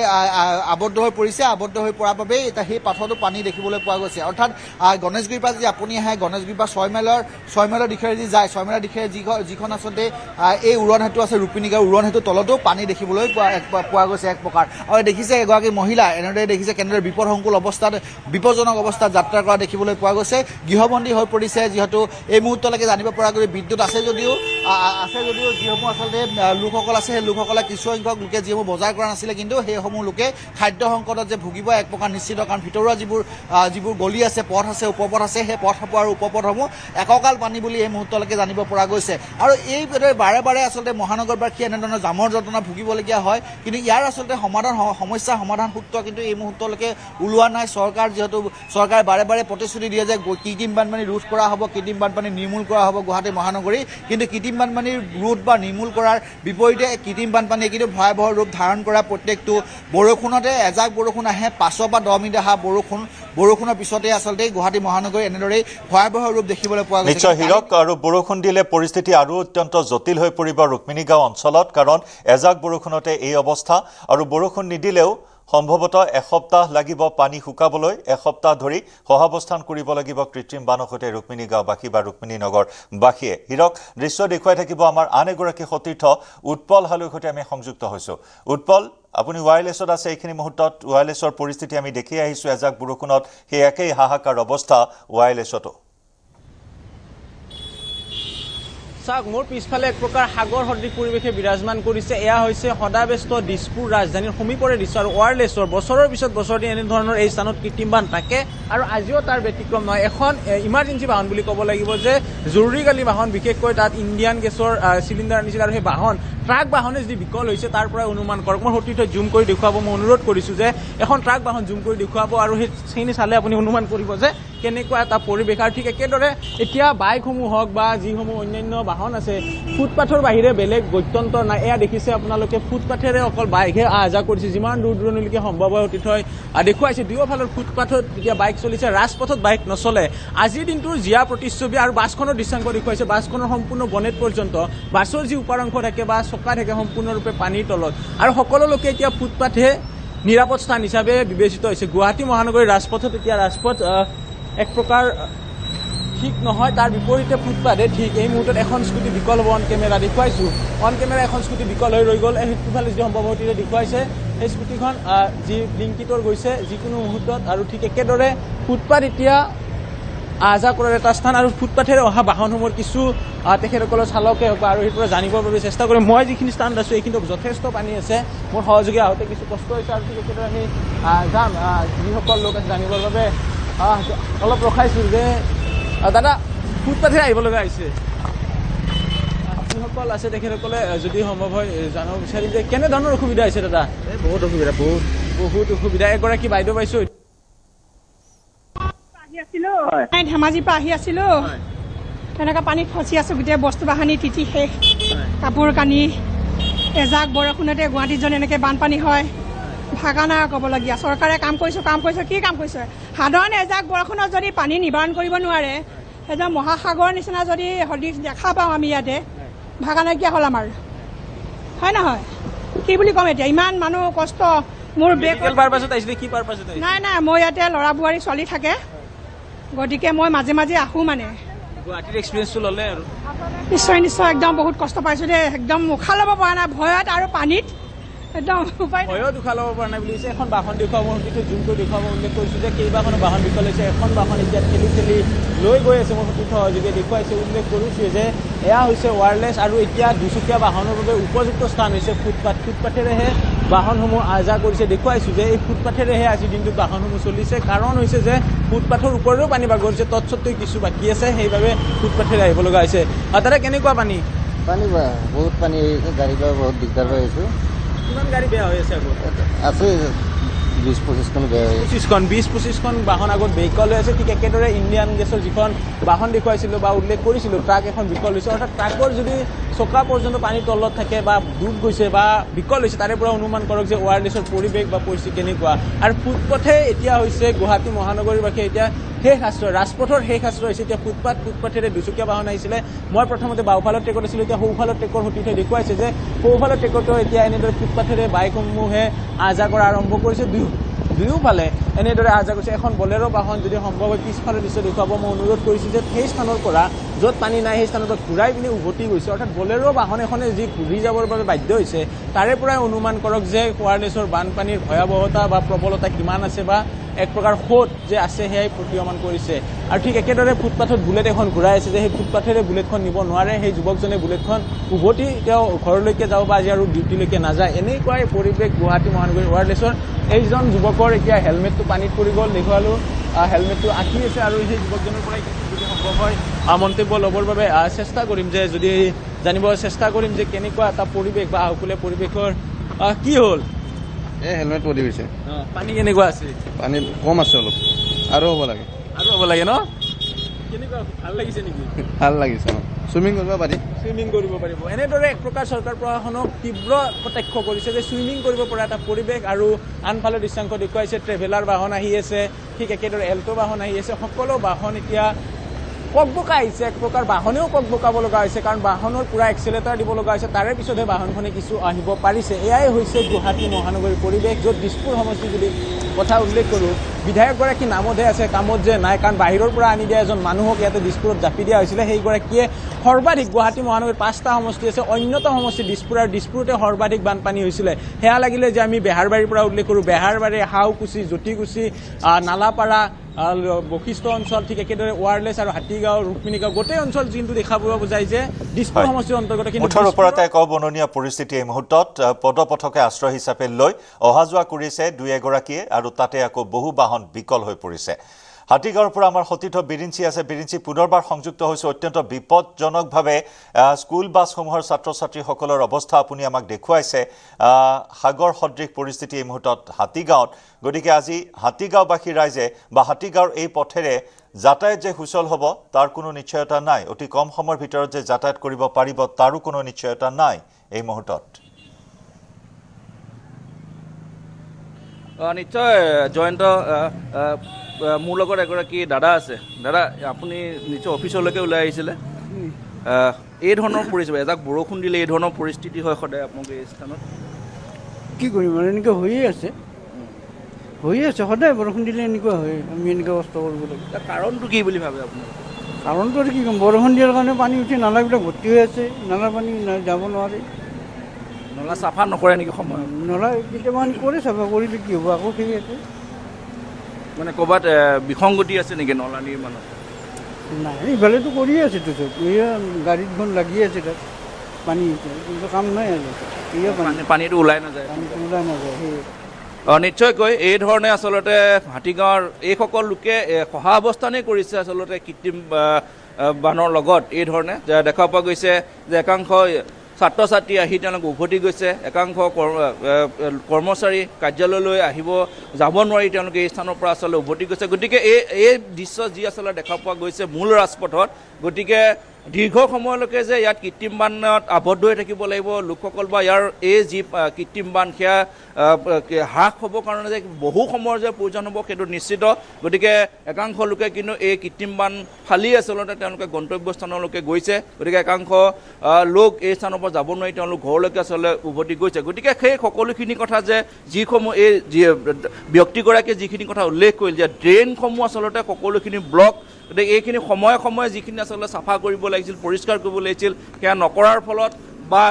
আবদ্ধ হৈ পৰিছে আবদ্ধ হৈ পৰাৰ বাবেই এতিয়া সেই পথতো পানী দেখিবলৈ পোৱা গৈছে অৰ্থাৎ গণেশগুৰিৰ পৰা যদি আপুনি আহে গণেশগুৰিৰ পৰা 6 মাইলৰ দিশেৰে যি যায় 6 মাইলৰ দিশেৰে যিখন আচলতে এই উৰণ সেতু আছে ৰুক্মিণী গাঁৱৰ উৰণ সেতুৰ তলতো পানী দেখিবলৈ পোৱা গৈছে এক প্ৰকাৰ আৰু দেখিছে এগৰাকী মহিলা এনেদৰে দেখিছে কেনেদৰে বিপদজনক অৱস্থাত যাত্ৰা কৰা দেখিবলৈ পোৱা গৈছে গৃহবন্দী হৈ পৰিছে যিহেতু এই মুহূৰ্তলৈকে জানিব পৰাকৈ বিদ্যুৎ আছে যদিও যিসমূহ আচলতে লোকসকল আছে সেই লোকসকলে কিছুসংখ্যক লোকে যিসমূহ বজাৰ কৰা নাছিলে কিন্তু সেইসমূহ লোকে খাদ্য সংকটত যে ভুগিব এক প্ৰকাৰ নিশ্চিত কাৰণ ভিতৰুৱা যিবোৰ গলি আছে পথ আছে উপপথ আছে সেই পথসমূহ আৰু উপপথসমূহ এককাল পানী বুলি এই মুহূৰ্তলৈকে জানিব পৰা গৈছে আৰু এইদৰে বাৰে বাৰে আচলতে মহানগৰবাসী এনেধৰণৰ জামৰ যন্ত্ৰণা ভুগিবলগীয়া হয় কিন্তু ইয়াৰ আচলতে সমস্যা সমাধান সূত্ৰ কিন্তু এই মুহূৰ্তলৈকে ওলোৱা নাই চৰকাৰে বাৰে বাৰে প্ৰতিশ্ৰুতি দিয়ে যে কৃত্ৰিম বানপানী ৰোধ কৰা হ'ব কৃত্ৰিম বানপানী নিৰ্মূল কৰা হ'ব গুৱাহাটী মহানগৰী কিন্তু কৃত্ৰিম বানপানীৰ ৰোধ বা নিৰ্মূল কৰাৰ বিপৰীতে কৃত্ৰিম বানপানীয়ে কিন্তু ভয়াৱহ ৰূপ ধাৰণ কৰা প্ৰত্যেকটো বৰষুণতে এজাক বৰষুণ আহে 5 বা 10 মিনিট অহা বৰষুণৰ পিছতে আচলতে গুৱাহাটী মহানগৰী এনেদৰেই ভয়াৱহ ৰূপ দেখিবলৈ পোৱা গৈছে নিশ্চয় হীৰক আৰু বৰষুণ দিলে পৰিস্থিতি আৰু অত্যন্ত জটিল হৈ পৰিব ৰুক্মিণী গাঁও অঞ্চলত কাৰণ এজাক বৰষুণতে এই অৱস্থা আৰু বৰষুণ নিদিলেও সম্ভৱতঃ এসপ্তাহ লাগিব পানী শুকাবলৈ এসপ্তাহ ধৰি সহাৱস্থান কৰিব লাগিব কৃত্ৰিম বানৰ সৈতে ৰুক্মিণী গাঁওবাসী বা ৰুক্মিণী নগৰবাসীয়ে হীৰক দৃশ্য দেখুৱাই থাকিব আমাৰ আন এগৰাকী সতীৰ্থ উৎপল হালৈৰ সৈতে আমি সংযুক্ত হৈছোঁ উৎপল আপুনি ৱায়াৰলেছত আছে এইখিনি মুহূৰ্তত ৱায়াৰলেছৰ পৰিস্থিতি আমি দেখি আহিছোঁ এজাক বৰষুণত সেই একেই হাহাকাৰ অৱস্থা ৱায়াৰলেছতো চাওক মোৰ পিছফালে এক প্ৰকাৰ সাগৰ সদৃশ পৰিৱেশে বিৰাজমান কৰিছে এয়া হৈছে সদাব্যস্ত দিছপুৰ ৰাজধানীৰ সমীপৰে দৃশ্য আৰু ৱায়াৰলেছৰ বছৰৰ পিছত বছৰ দিন এনেধৰণৰ এই স্থানত কৃত্ৰিম বান থাকে আৰু আজিও তাৰ ব্যতিক্ৰম নহয় এখন ইমাৰ্জেঞ্চি বাহন বুলি ক'ব লাগিব যে জৰুৰীকালী বাহন বিশেষকৈ তাত ইণ্ডিয়ান গেছৰ চিলিণ্ডাৰ আনিছিল আৰু সেই বাহন ট্ৰাক বাহনে যদি বিকল হৈছে তাৰ পৰাই অনুমান কৰক মই সতীৰ্থ জুম কৰি দেখুৱাব মই অনুৰোধ কৰিছোঁ যে এখন ট্ৰাক বাহন জুম কৰি দেখুৱাব আৰু সেইখিনি চালে আপুনি অনুমান কৰিব যে কেনেকুৱা এটা পৰিৱেশ আৰু ঠিক একেদৰে এতিয়া বাইকসমূহ হওক বা যিসমূহ অন্যান্য বাহন আছে ফুটপাথৰ বাহিৰে বেলেগ গত্যন্তৰ নাই এয়া দেখিছে আপোনালোকে ফুটপাথেৰে অকল বাইকহে অহা যোৱা কৰিছে যিমান দূৰ দূৰণিলৈকে সম্ভৱ হয় অতীতই দেখুৱাইছে দুয়োফালৰ ফুটপাথত এতিয়া বাইক চলিছে ৰাজপথত বাইক নচলে আজিৰ দিনটোৰ জীয়া প্ৰতিচ্ছবি আৰু বাছখনৰ দৃশ্যাংক দেখুৱাইছে বাছখনৰ সম্পূৰ্ণ বনেট পৰ্যন্ত বাছৰ যি ওপৰাংশ থাকে বা চকা থাকে সম্পূৰ্ণৰূপে পানীৰ তলত আৰু সকলো লোকে এতিয়া ফুটপাথে নিৰাপদ স্থান হিচাপে বিবেচিত হৈছে গুৱাহাটী মহানগৰীৰ ৰাজপথত এতিয়া ৰাজপথ এক প্ৰকাৰ ঠিক নহয় তাৰ বিপৰীতে ফুটপাথে ঠিক এই মুহূৰ্তত এখন স্কুটি বিকল হ'ব অন কেমেৰা দেখুৱাইছোঁ অন কেমেৰা এখন স্কুটি বিকল হৈ ৰৈ গ'ল সেইফালে যদি সম্ভৱতীৰে দেখুৱাইছে সেই স্কুটিখন যি ব্লিংকিটৰ গৈছে যিকোনো মুহূৰ্তত আৰু ঠিক একেদৰে ফুটপাথ এতিয়া আহ যাহ কৰাৰ এটা স্থান আৰু ফুটপাথেৰে অহা বাহনসমূহৰ কিছু তেখেতসকলৰ চালকে হওক বা আৰু সেইবোৰ জানিবৰ বাবে চেষ্টা কৰে মই যিখিনি স্থানত আছোঁ এইখিনিত যথেষ্ট পানী আছে মোৰ সহযোগী আহোঁতে কিছু কষ্ট হৈছে আৰু ঠিক একেদৰে আমি যাম যিসকল লোক আছে জানিবৰ বাবে অলপ ৰখাইছোঁ যে দাদা ফুটপাথেৰে আহিব লগা হৈছে যিসকল আছে তেখেতসকলে যদি সম্ভৱ হয় জানিব বিচাৰিম যে কেনেধৰণৰ অসুবিধা হৈছে দাদা বহুত অসুবিধা বহুত অসুবিধা এগৰাকী বাইদেউ পাইছোঁ ধেমাজিৰ পৰা আহি আছিলো তেনেকুৱা পানীত ফচি আছো গোটেই বস্তু বাহানি তিতি শেষ কাপোৰ কানি এজাক বৰষুণতে গুৱাহাটীত যেন এনেকৈ বানপানী হয় ভাগানা ক'বলগীয়া চৰকাৰে কাম কৰিছোঁ কি কাম কৰিছে সাধাৰণ এজাক বৰষুণত যদি পানী নিবাৰণ কৰিব নোৱাৰে এজন মহাসাগৰৰ নিচিনা যদি সদৃশ দেখা পাওঁ আমি ইয়াতে ভাগা নাইকিয়া হ'ল আমাৰ হয় নহয় কি বুলি ক'ম এতিয়া ইমান মানুহ কষ্ট মোৰ বেগ নাই মই ইয়াতে ল'ৰা বোৱাৰী ছোৱালী থাকে গতিকে মই মাজে মাজে আহোঁ মানে গুৱাহাটীৰ এক্সপিৰিয়েঞ্চটো ল'লে আৰু নিশ্চয় একদম বহুত কষ্ট পাইছোঁ দেই একদম উশাহ ল'ব পৰা নাই ভয়ত আৰু পানীত একদম উপায় ভয়ত উশাহ ল'ব পৰা নাই বুলি কৈছে এখন বাহন দেখুৱাব সতীৰ্থ জুম কৰি দেখুৱাব উল্লেখ কৰিছোঁ যে কেইবাখনো বাহন বিকল হৈছে এখন বাহন এতিয়া ঠেলি লৈ গৈ আছে মই সতীৰ্থ সহযোগে দেখুৱাইছে উল্লেখ কৰিছোঁ যে এয়া হৈছে ৱায়াৰলেছ আৰু এতিয়া দুচকীয়া বাহনৰ বাবে উপযুক্ত স্থান হৈছে ফুটপাথেৰেহে বাহনসমূহ আহ যাহ কৰিছে দেখুৱাইছোঁ যে এই ফুটপাথেৰেহে আজিৰ দিনটোত বাহনসমূহ চলিছে কাৰণ হৈছে যে ফুটপাথৰ ওপৰেও পানী বাগৰিছে তৎসত্ত্বেও কিছু বাকী আছে সেইবাবে ফুটপাথেৰে আহিব লগা হৈছে আৰু তাতে কেনেকুৱা পানী বহুত পানী গাড়ী পৰা বহুত দিগদাৰ হৈ আছোঁ কিমান গাড়ী বেয়া হৈ আছে আগত আছে 20-25খন বেয়া হৈ 20-25খন বাহন আগত বিকল হৈ আছে ঠিক একেদৰে ইণ্ডিয়ান গেছৰ যিখন বাহন দেখুৱাইছিলোঁ বা উল্লেখ কৰিছিলোঁ ট্ৰাক এখন বিকল হৈছে অৰ্থাৎ ট্ৰাকৰ যদি চকা পৰ্যন্ত পানীৰ তলত থাকে বা ডুব গৈছে বা বিকল হৈছে তাৰে পৰা অনুমান কৰক যে ৱায়াৰলেছৰ পৰিৱেশ বা পৰিস্থিতি কেনেকুৱা আৰু ফুটপথে এতিয়া হৈছে গুৱাহাটী মহানগৰীবাসীয়ে এতিয়া শেষ আশ্ৰয় ৰাজপথৰ শেষ আশ্ৰয় হৈছে এতিয়া ফুটপাথেৰে দুচকীয়া বাহন আহিছিলে মই প্ৰথমতে বাওঁফালৰ ট্ৰেকত আছিলোঁ এতিয়া সোঁফালৰ ট্ৰেকৰ সতীৰ্থই দেখুৱাইছে যে সোঁফালৰ ট্ৰেকতো এতিয়া এনেদৰে ফুটপাথেৰে বাইকসমূহে আহ যাহ কৰা আৰম্ভ কৰিছে দুয়োফালে এনেদৰে আহ যাহ কৰিছে এখন বলেৰো বাহন যদি সম্ভৱ হয় পিছফালৰ দৃশ্য দেখুৱাব মই অনুৰোধ কৰিছোঁ যে সেই স্থানৰ পৰা য'ত পানী নাই সেই স্থানৰ পৰা ঘূৰাই পিনি উভতি গৈছে অৰ্থাৎ বলেৰো বাহন এখনে যি ঘূৰি যাবৰ বাবে বাধ্য হৈছে তাৰে পৰাই অনুমান কৰক যে ৱায়াৰলেছৰ বানপানীৰ ভয়াৱহতা বা প্ৰবলতা কিমান আছে বা এক প্ৰকাৰ সোঁত যে আছে সেয়াই প্ৰতীয়মান কৰিছে আৰু ঠিক একেদৰে ফুটপাথত বুলেট এখন ঘূৰাই আছে যে সেই ফুটপাথেৰে বুলেটখন নিব নোৱাৰে সেই যুৱকজনে বুলেটখন উভতি তেওঁ ঘৰলৈকে যাব বা আজি আৰু ডিউটিলৈকে নাযায় এনেকুৱাই পৰিৱেশ গুৱাহাটী মহানগৰী ৱায়াৰলেছৰ এইজন যুৱকৰ এতিয়া হেলমেটটো পানীত পৰি গ'ল দেখুৱালোঁ হেলমেটটো আঁকি আছে আৰু সেই যুৱকজনৰ পৰাই যদি সম্ভৱ হয় মন্তব্য ল'বৰ বাবে চেষ্টা কৰিম যে যদি জানিব চেষ্টা কৰিম যে কেনেকুৱা এটা পৰিৱেশ বা আহুকলীয়া পৰিৱেশৰ কি হ'ল এই হেলমেট পৰি গৈছে পানী কেনেকুৱা আছে পানী কম আছে অলপ আৰু হ'ব লাগে ন কেনেকুৱা ভাল লাগিছে নেকি ভাল লাগিছে চুইমিং কৰিব পাৰি চুইমিং কৰিব পাৰিব এনেদৰে এক প্ৰকাৰ চৰকাৰ প্ৰশাসনক তীব্ৰ কটাক্ষ কৰিছে যে চুইমিং কৰিব পৰা এটা পৰিৱেশ আৰু আনফালে দৃশ্যাংশ দেখুৱাইছে ট্ৰেভেলাৰ বাহন আহি আছে ঠিক একেদৰে এল্টো বাহন আহি আছে সকলো বাহন এতিয়া ককবকা আহিছে এক প্ৰকাৰ বাহনেও ককবকাব লগা হৈছে কাৰণ বাহনৰ পুৰা এক্সেলেটাৰ দিব লগা হৈছে তাৰে পিছতহে বাহনখনে কিছু আহিব পাৰিছে এয়াই হৈছে গুৱাহাটী মহানগৰীৰ পৰিৱেশ য'ত দিছপুৰ সমষ্টি যদি কথা উল্লেখ কৰোঁ বিধায়কগৰাকী নামতহে আছে কামত যে নাই কাৰণ বাহিৰৰ পৰা আনি দিয়া এজন মানুহক ইয়াতে দিছপুৰত জাপি দিয়া হৈছিলে সেইগৰাকীয়ে সৰ্বাধিক গুৱাহাটী মহানগৰীৰ 5টা সমষ্টি আছে অন্যতম সমষ্টি দিছপুৰ আৰু দিছপুৰতে সৰ্বাধিক বানপানী হৈছিলে সেয়া লাগিলে যে আমি বেহাৰবাৰীৰ পৰা উল্লেখ কৰোঁ বেহাৰবাৰী হাওকুচি জ্যোতিকুচি নালাপাৰা বশিষ্ঠ অঞ্চল ঠিক একেদৰে ৱায়াৰলেছ আৰু হাতীগাঁও ৰুক্মিণীগাঁও গোটেই অঞ্চল যোনটো দেখা পোৱা যায় যে দিছপুৰ সমষ্টিৰ অন্তৰ্গত মুঠৰ ওপৰতে এক অবৰ্ণনীয় পৰিস্থিতি এই মুহূৰ্তত পদপথকে আশ্ৰয় হিচাপে লৈ অহা যোৱা কৰিছে দুই এগৰাকীয়ে আৰু তাতে আকৌ বহু বাহন বিকল হৈ পৰিছে হাতীগাঁৱৰ পৰা আমাৰ সতীৰ্থ বিৰিঞ্চি আছে বিৰিঞ্চি পুনৰবাৰ সংযুক্ত হৈছে অত্যন্ত বিপদজনকভাৱে স্কুল বাছসমূহৰ ছাত্ৰ ছাত্ৰীসকলৰ অৱস্থা আপুনি আমাক দেখুৱাইছে সাগৰ সদৃশ পৰিস্থিতি এই মুহূৰ্তত হাতীগাঁৱত গতিকে আজি হাতীগাঁওবাসী ৰাইজে বা হাতীগাঁৱৰ এই পথেৰে যাতায়াত যে সুচল হ'ব তাৰ কোনো নিশ্চয়তা নাই অতি কম সময়ৰ ভিতৰত যে যাতায়াত কৰিব পাৰিব তাৰো কোনো নিশ্চয়তা নাই এই মুহূৰ্তত নিশ্চয় জয়ন্ত মোৰ লগত এগৰাকী দাদা আছে দাদা আপুনি নিশ্চয় অফিচলৈকে ওলাই আহিছিলে এই ধৰণৰ পৰিস্থিতি এজাক বৰষুণ দিলে এই ধৰণৰ পৰিস্থিতি হয় সদায় আপোনালোকে এই স্থানত কি কৰিম আৰু এনেকৈ হৈয়ে আছে সদায় বৰষুণ দিলে এনেকুৱা হয় আমি এনেকৈ কষ্ট কৰিব লাগে তাৰ কাৰণটো কি বুলি ভাবে আপোনালোকে কাৰণটো আৰু কি ক'ম বৰষুণ দিয়াৰ কাৰণে পানী উঠি নালাবিলাক ভৰ্তি হৈ আছে নালা পানী যাব নোৱাৰে নলা চাফা নকৰে নেকি সময় নলা কেতিয়াবা কৰে চাফা কৰিলে কি হ'ব আকৌ ঠিক আছে মানে ক'ৰবাত বিসংগতি আছে নেকি নলা নিৰ্মাণত নাই ইফালেতো কৰিয়ে আছে চব এয়া গাড়ীখন লাগি আছে তাত পানী কিন্তু কাম নাই আৰু এয়া পানীটো ওলাই নাযায় পানীটো ওলাই নাযায় সেই নিশ্চয়কৈ এই ধৰণে আচলতে হাতীগাঁৱৰ এইসকল লোকে সহাৱস্থানেই কৰিছে আচলতে কৃত্ৰিম বানৰ লগত এই ধৰণে দেখা পোৱা গৈছে যে একাংশ ছাত্ৰ ছাত্ৰী আহি তেওঁলোক উভতি গৈছে একাংশ কৰ্মচাৰী কাৰ্যালয়লৈ যাব নোৱাৰি তেওঁলোকে এই স্থানৰ পৰা আচলতে উভতি গৈছে গতিকে এই দৃশ্য যি আচলতে দেখা পোৱা গৈছে মূল ৰাজপথত গতিকে দীৰ্ঘ সময়লৈকে যে ইয়াত কৃত্ৰিম বানত আবদ্ধ হৈ থাকিব লাগিব লোকসকল বা ইয়াৰ এই যি কৃত্ৰিম বান সেয়া হ্ৰাস হ'বৰ কাৰণে যে বহু সময়ৰ যে প্ৰয়োজন হ'ব সেইটো নিশ্চিত গতিকে একাংশ লোকে কিন্তু এই কৃত্ৰিম বান ফালি আচলতে তেওঁলোকে গন্তব্যস্থানলৈকে গৈছে গতিকে একাংশ লোক এই স্থানৰ পৰা যাব নোৱাৰি তেওঁলোক ঘৰলৈকে আচলতে উভতি গৈছে গতিকে সেই সকলোখিনি কথা যে যিসমূহ এই যি ব্যক্তিগৰাকীয়ে যিখিনি কথা উল্লেখ কৰিল যে ড্ৰেইনসমূহ আচলতে সকলোখিনি ব্লক গতিকে এইখিনি সময়ে সময়ে যিখিনি আচলতে চাফা কৰিব লাগিছিল পৰিষ্কাৰ কৰিব লাগিছিল সেয়া নকৰাৰ ফলত বা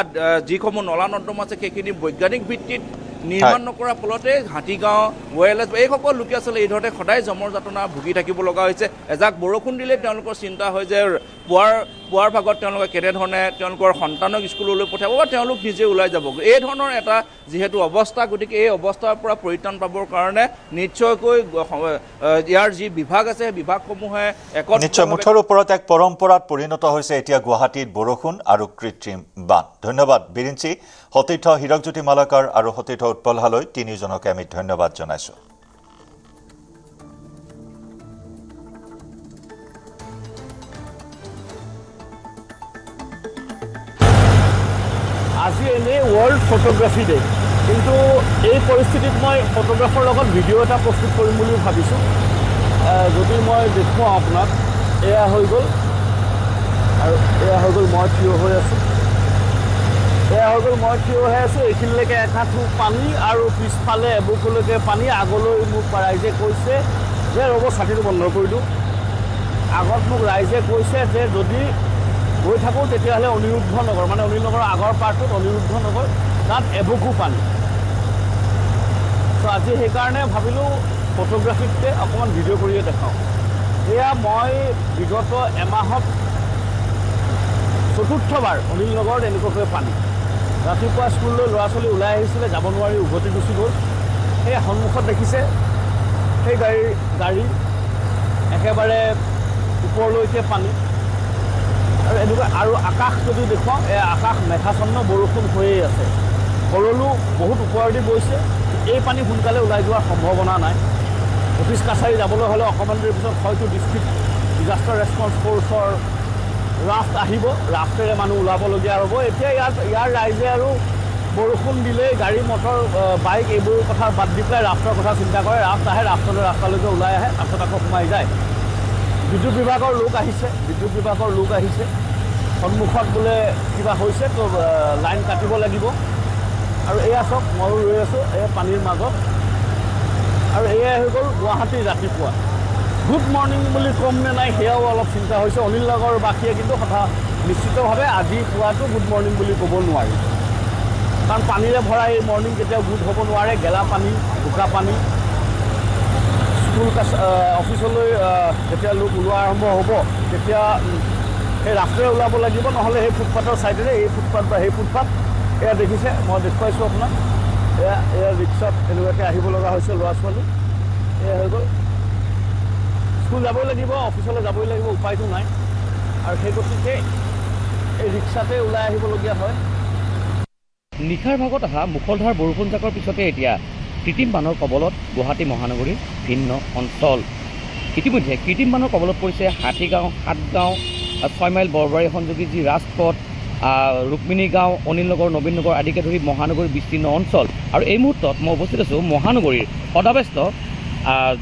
যিসমূহ নলা নৰ্দমা আছে সেইখিনি বৈজ্ঞানিক ভিত্তিত নিৰ্মাণ নকৰাৰ ফলতে হাতীগাঁও ৱায়াৰলেছ এইসকল লোকে আচলতে এই ধৰণে সদায় জমৰ যাতনা ভুগি থাকিব লগা হৈছে এজাক বৰষুণ দিলে তেওঁলোকৰ চিন্তা হয় যে পুৱাৰ পুৱাৰ ভাগত তেওঁলোকে কেনেধৰণে তেওঁলোকৰ সন্তানক স্কুললৈ পঠিয়াব বা তেওঁলোক নিজে ওলাই যাব এই ধৰণৰ এটা যিহেতু অৱস্থা গতিকে এই অৱস্থাৰ পৰা পৰিত্ৰাণ পাবৰ কাৰণে নিশ্চয়কৈ ইয়াৰ যি বিভাগ আছে সেই বিভাগসমূহে নিশ্চয় মুঠৰ ওপৰত এক পৰম্পৰাত পৰিণত হৈছে এতিয়া গুৱাহাটীত বৰষুণ আৰু কৃত্ৰিম বান ধন্যবাদ বিৰিঞ্চি সতীৰ্থ হীৰকজ্যোতি মালাকাৰ আৰু সতীৰ্থ উৎপল হালৈ তিনিওজনকে আমি ধন্যবাদ জনাইছোঁ আজি এনেই ৱৰ্ল্ড ফটোগ্ৰাফী ডে কিন্তু এই পৰিস্থিতিত মই ফটোগ্ৰাফাৰ লগত ভিডিঅ' এটা প্ৰস্তুত কৰিম বুলি ভাবিছোঁ যদি মই দেখুৱাওঁ আপোনাক এয়া হৈ গ'ল আৰু এয়া হৈ গ'ল মই থিয় হৈ আছোঁ এইখিনিলৈকে একাঠু পানী আৰু পিছফালে এবুকুলৈকে পানী আগলৈ মোক ৰাইজে কৈছে যে ৰ'ব ছাতিটো বন্ধ কৰি দিওঁ আগত মোক ৰাইজে কৈছে যে যদি গৈ থাকোঁ তেতিয়াহ'লে অনিৰুদ্ধ নগৰ মানে অনিল নগৰৰ আগৰ পাৰ্টটোত অনিৰুদ্ধ নগৰ তাত এবুকু পানী ত' আজি সেইকাৰণে ভাবিলোঁ ফটোগ্ৰাফীতকৈ অকণমান ভিডিঅ' কৰিয়ে দেখাওঁ এয়া মই বিগত এমাহত চতুৰ্থবাৰ অনিল নগৰত এনেকুৱাকৈ পানী ৰাতিপুৱা স্কুললৈ ল'ৰা ছোৱালী ওলাই আহিছিলে যাব নোৱাৰি উভতি গুচি গ'ল সেই সন্মুখত দেখিছে সেই গাড়ী একেবাৰে ওপৰলৈকে পানী আৰু এনেকুৱা আৰু আকাশ যদি দেখুৱাওঁ এই আকাশ মেঘাচ্ছন্ন বৰষুণ হৈয়ে আছে ভৰলু বহুত ওপৰেদি বৈছে এই পানী সোনকালে ওলাই যোৱাৰ সম্ভাৱনা নাই অফিচ কাছাৰী যাবলৈ হ'লে অকণমান দেৰিৰ পিছত হয়তো ডিষ্ট্ৰিক্ট ডিজাষ্টাৰ ৰেছপন্স ফ'ৰ্চৰ ৰাফ্ট আহিব ৰাফ্টেৰে মানুহ ওলাবলগীয়া হ'ব এতিয়া ইয়াৰ ৰাইজে আৰু বৰষুণ দিলেই গাড়ী মটৰ বাইক এইবোৰ কথা বাদ দি পেলাই ৰাফ্টৰ কথা চিন্তা কৰে ৰাফ্ট আহে ৰাস্তালৈকে ওলাই আহে তাৰপিছত আকৌ সোমাই যায় বিদ্যুৎ বিভাগৰ লোক আহিছে সন্মুখত বোলে কিবা হৈছে তো লাইন কাটিব লাগিব আৰু এয়া চাওক ময়ো ৰৈ আছোঁ এই পানীৰ মাজত আৰু এয়াই হৈ গ'ল গুৱাহাটীৰ ৰাতিপুৱা গুড মৰ্ণিং বুলি ক'ম নে নাই সেয়াও অলপ চিন্তা হৈছে অনিল নগৰবাসীয়ে কিন্তু নিশ্চিতভাৱে আজি পুৱাটো গুড মৰ্ণিং বুলি ক'ব নোৱাৰি কাৰণ পানীৰে ভৰা এই মৰ্ণিং কেতিয়াও গুড হ'ব নোৱাৰে গেলা পানী বোকা পানী স্কুল অফিচলৈ যেতিয়া লোক ওলোৱা আৰম্ভ হ'ব তেতিয়া সেই ৰাস্তাৰে ওলাব লাগিব নহ'লে সেই ফুটপাথৰ ছাইডেৰে এই ফুটপাথ বা সেই ফুটপাথ এয়া দেখিছে মই দেখুৱাইছোঁ আপোনাক এয়া ৰিক্সাত এনেকুৱাকৈ আহিব লগা হৈছে ল'ৰা ছোৱালী এয়া হৈ গ'ল স্কুল যাবই লাগিব অফিচলৈ যাবই লাগিব উপায়টো নাই আৰু সেই গতিকে এই ৰিক্সাতে ওলাই আহিবলগীয়া হয় নিশাৰ ভাগত অহা মুখলধাৰ বৰষুণজাকৰ পিছতে এতিয়া কৃত্ৰিম বানৰ কবলত গুৱাহাটী মহানগৰীৰ ভিন্ন অঞ্চল ইতিমধ্যে কৃত্ৰিম বানৰ কবলত পৰিছে হাতীগাঁও সাতগাঁও 6 মাইল বৰবাৰী সংযোগী যি ৰাজপথ ৰুক্মিণী গাঁও অনিল নগৰ নবীন নগৰ আদিকে ধৰি মহানগৰীৰ বিস্তীৰ্ণ অঞ্চল আৰু এই মুহূৰ্তত মই উপস্থিত আছোঁ মহানগৰীৰ সদাব্যস্ত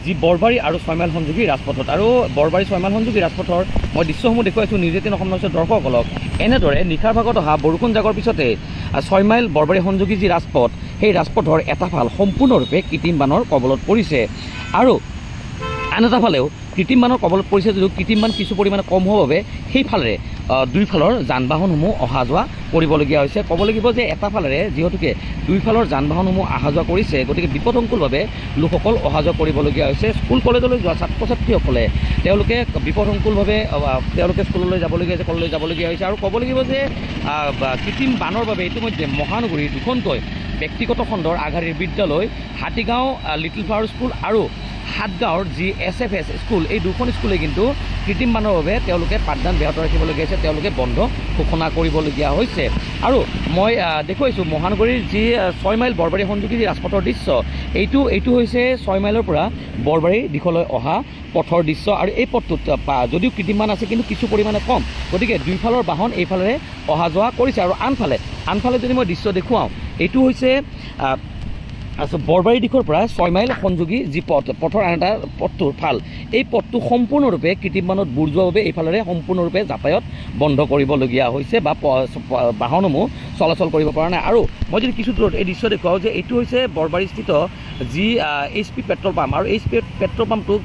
যি বৰবাৰী আৰু 6 মাইল সংযোগী ৰাজপথত আৰু বৰবাৰী 6 মাইল সংযোগী ৰাজপথৰ মই দৃশ্যসমূহ দেখুৱাইছোঁ নিউজ 18 অসম নিউজৰ দৰ্শকসকলক এনেদৰে নিশাৰ ভাগত অহা বৰষুণ জাকৰ পিছতে 6 মাইল বৰবাৰী সংযোগী যি ৰাজপথ সেই ৰাজপথৰ এটা ফাল সম্পূৰ্ণৰূপে কৃত্ৰিম বানৰ কবলত পৰিছে আৰু আন এটা ফালেও কৃত্ৰিম বানৰ কবলত পৰিছে যদিও কৃত্ৰিম বান কিছু পৰিমাণে কম হোৱাৰ বাবে সেইফালেৰে দুইফালৰ যান বাহনসমূহ অহা যোৱা কৰিবলগীয়া হৈছে ক'ব লাগিব যে এটা ফালেৰে যিহেতুকে দুইফালৰ যান বাহনসমূহ অহা যোৱা কৰিছে গতিকে বিপদসংকুলভাৱে লোকসকল অহা যোৱা কৰিবলগীয়া হৈছে স্কুল কলেজলৈ যোৱা ছাত্ৰ ছাত্ৰীসকলে তেওঁলোকে বিপদসংকুলভাৱে তেওঁলোকে স্কুললৈ যাবলগীয়া হৈছে কলেজলৈ যাবলগীয়া হৈছে আৰু ক'ব লাগিব যে কৃত্ৰিম বানৰ বাবে ইতিমধ্যে মহানগৰীৰ দুখনকৈ ব্যক্তিগত খণ্ডৰ আগশাৰীৰ বিদ্যালয় হাতীগাঁও লিটিল ফ্লাৱাৰ স্কুল আৰু সাতগাঁৱৰ যি SFS স্কুল এই দুখন স্কুলে কিন্তু কৃত্ৰিম বানৰ বাবে তেওঁলোকে পাঠদান ব্যাহত ৰাখিবলগীয়া হৈছে তেওঁলোকে বন্ধ ঘোষণা কৰিবলগীয়া হৈছে আৰু মই দেখুৱাইছোঁ মহানগৰীৰ যি 6 মাইল বৰবাৰী সংযোগী যি ৰাজপথৰ দৃশ্য এইটো হৈছে 6 মাইলৰ পৰা বৰবাৰী দিশলৈ অহা পথৰ দৃশ্য আৰু এই পথটোত যদিও কৃত্ৰিম বান আছে কিন্তু কিছু পৰিমাণে কম গতিকে দুইফালৰ বাহন এইফালেৰে অহা যোৱা কৰিছে আৰু আনফালে যদি মই দৃশ্য দেখুৱাওঁ এইটো হৈছে বৰবাৰী দিশৰ পৰা 6 মাইল সংযোগী যি পথৰ আন এটা পথটোৰ ফাল এই পথটো সম্পূৰ্ণৰূপে কৃত্ৰিম বানত বুৰ যোৱাৰ বাবে এইফালেৰে সম্পূৰ্ণৰূপে যাতায়াত বন্ধ কৰিবলগীয়া হৈছে বা বাহনসমূহ চলাচল কৰিব পৰা নাই আৰু মই যদি কিছু দূৰত এই দৃশ্য দেখুৱাওঁ যে এইটো হৈছে বৰবাৰীস্থিত যি HP পেট্ৰল পাম্প আৰু HP পেট্ৰল পাম্পটো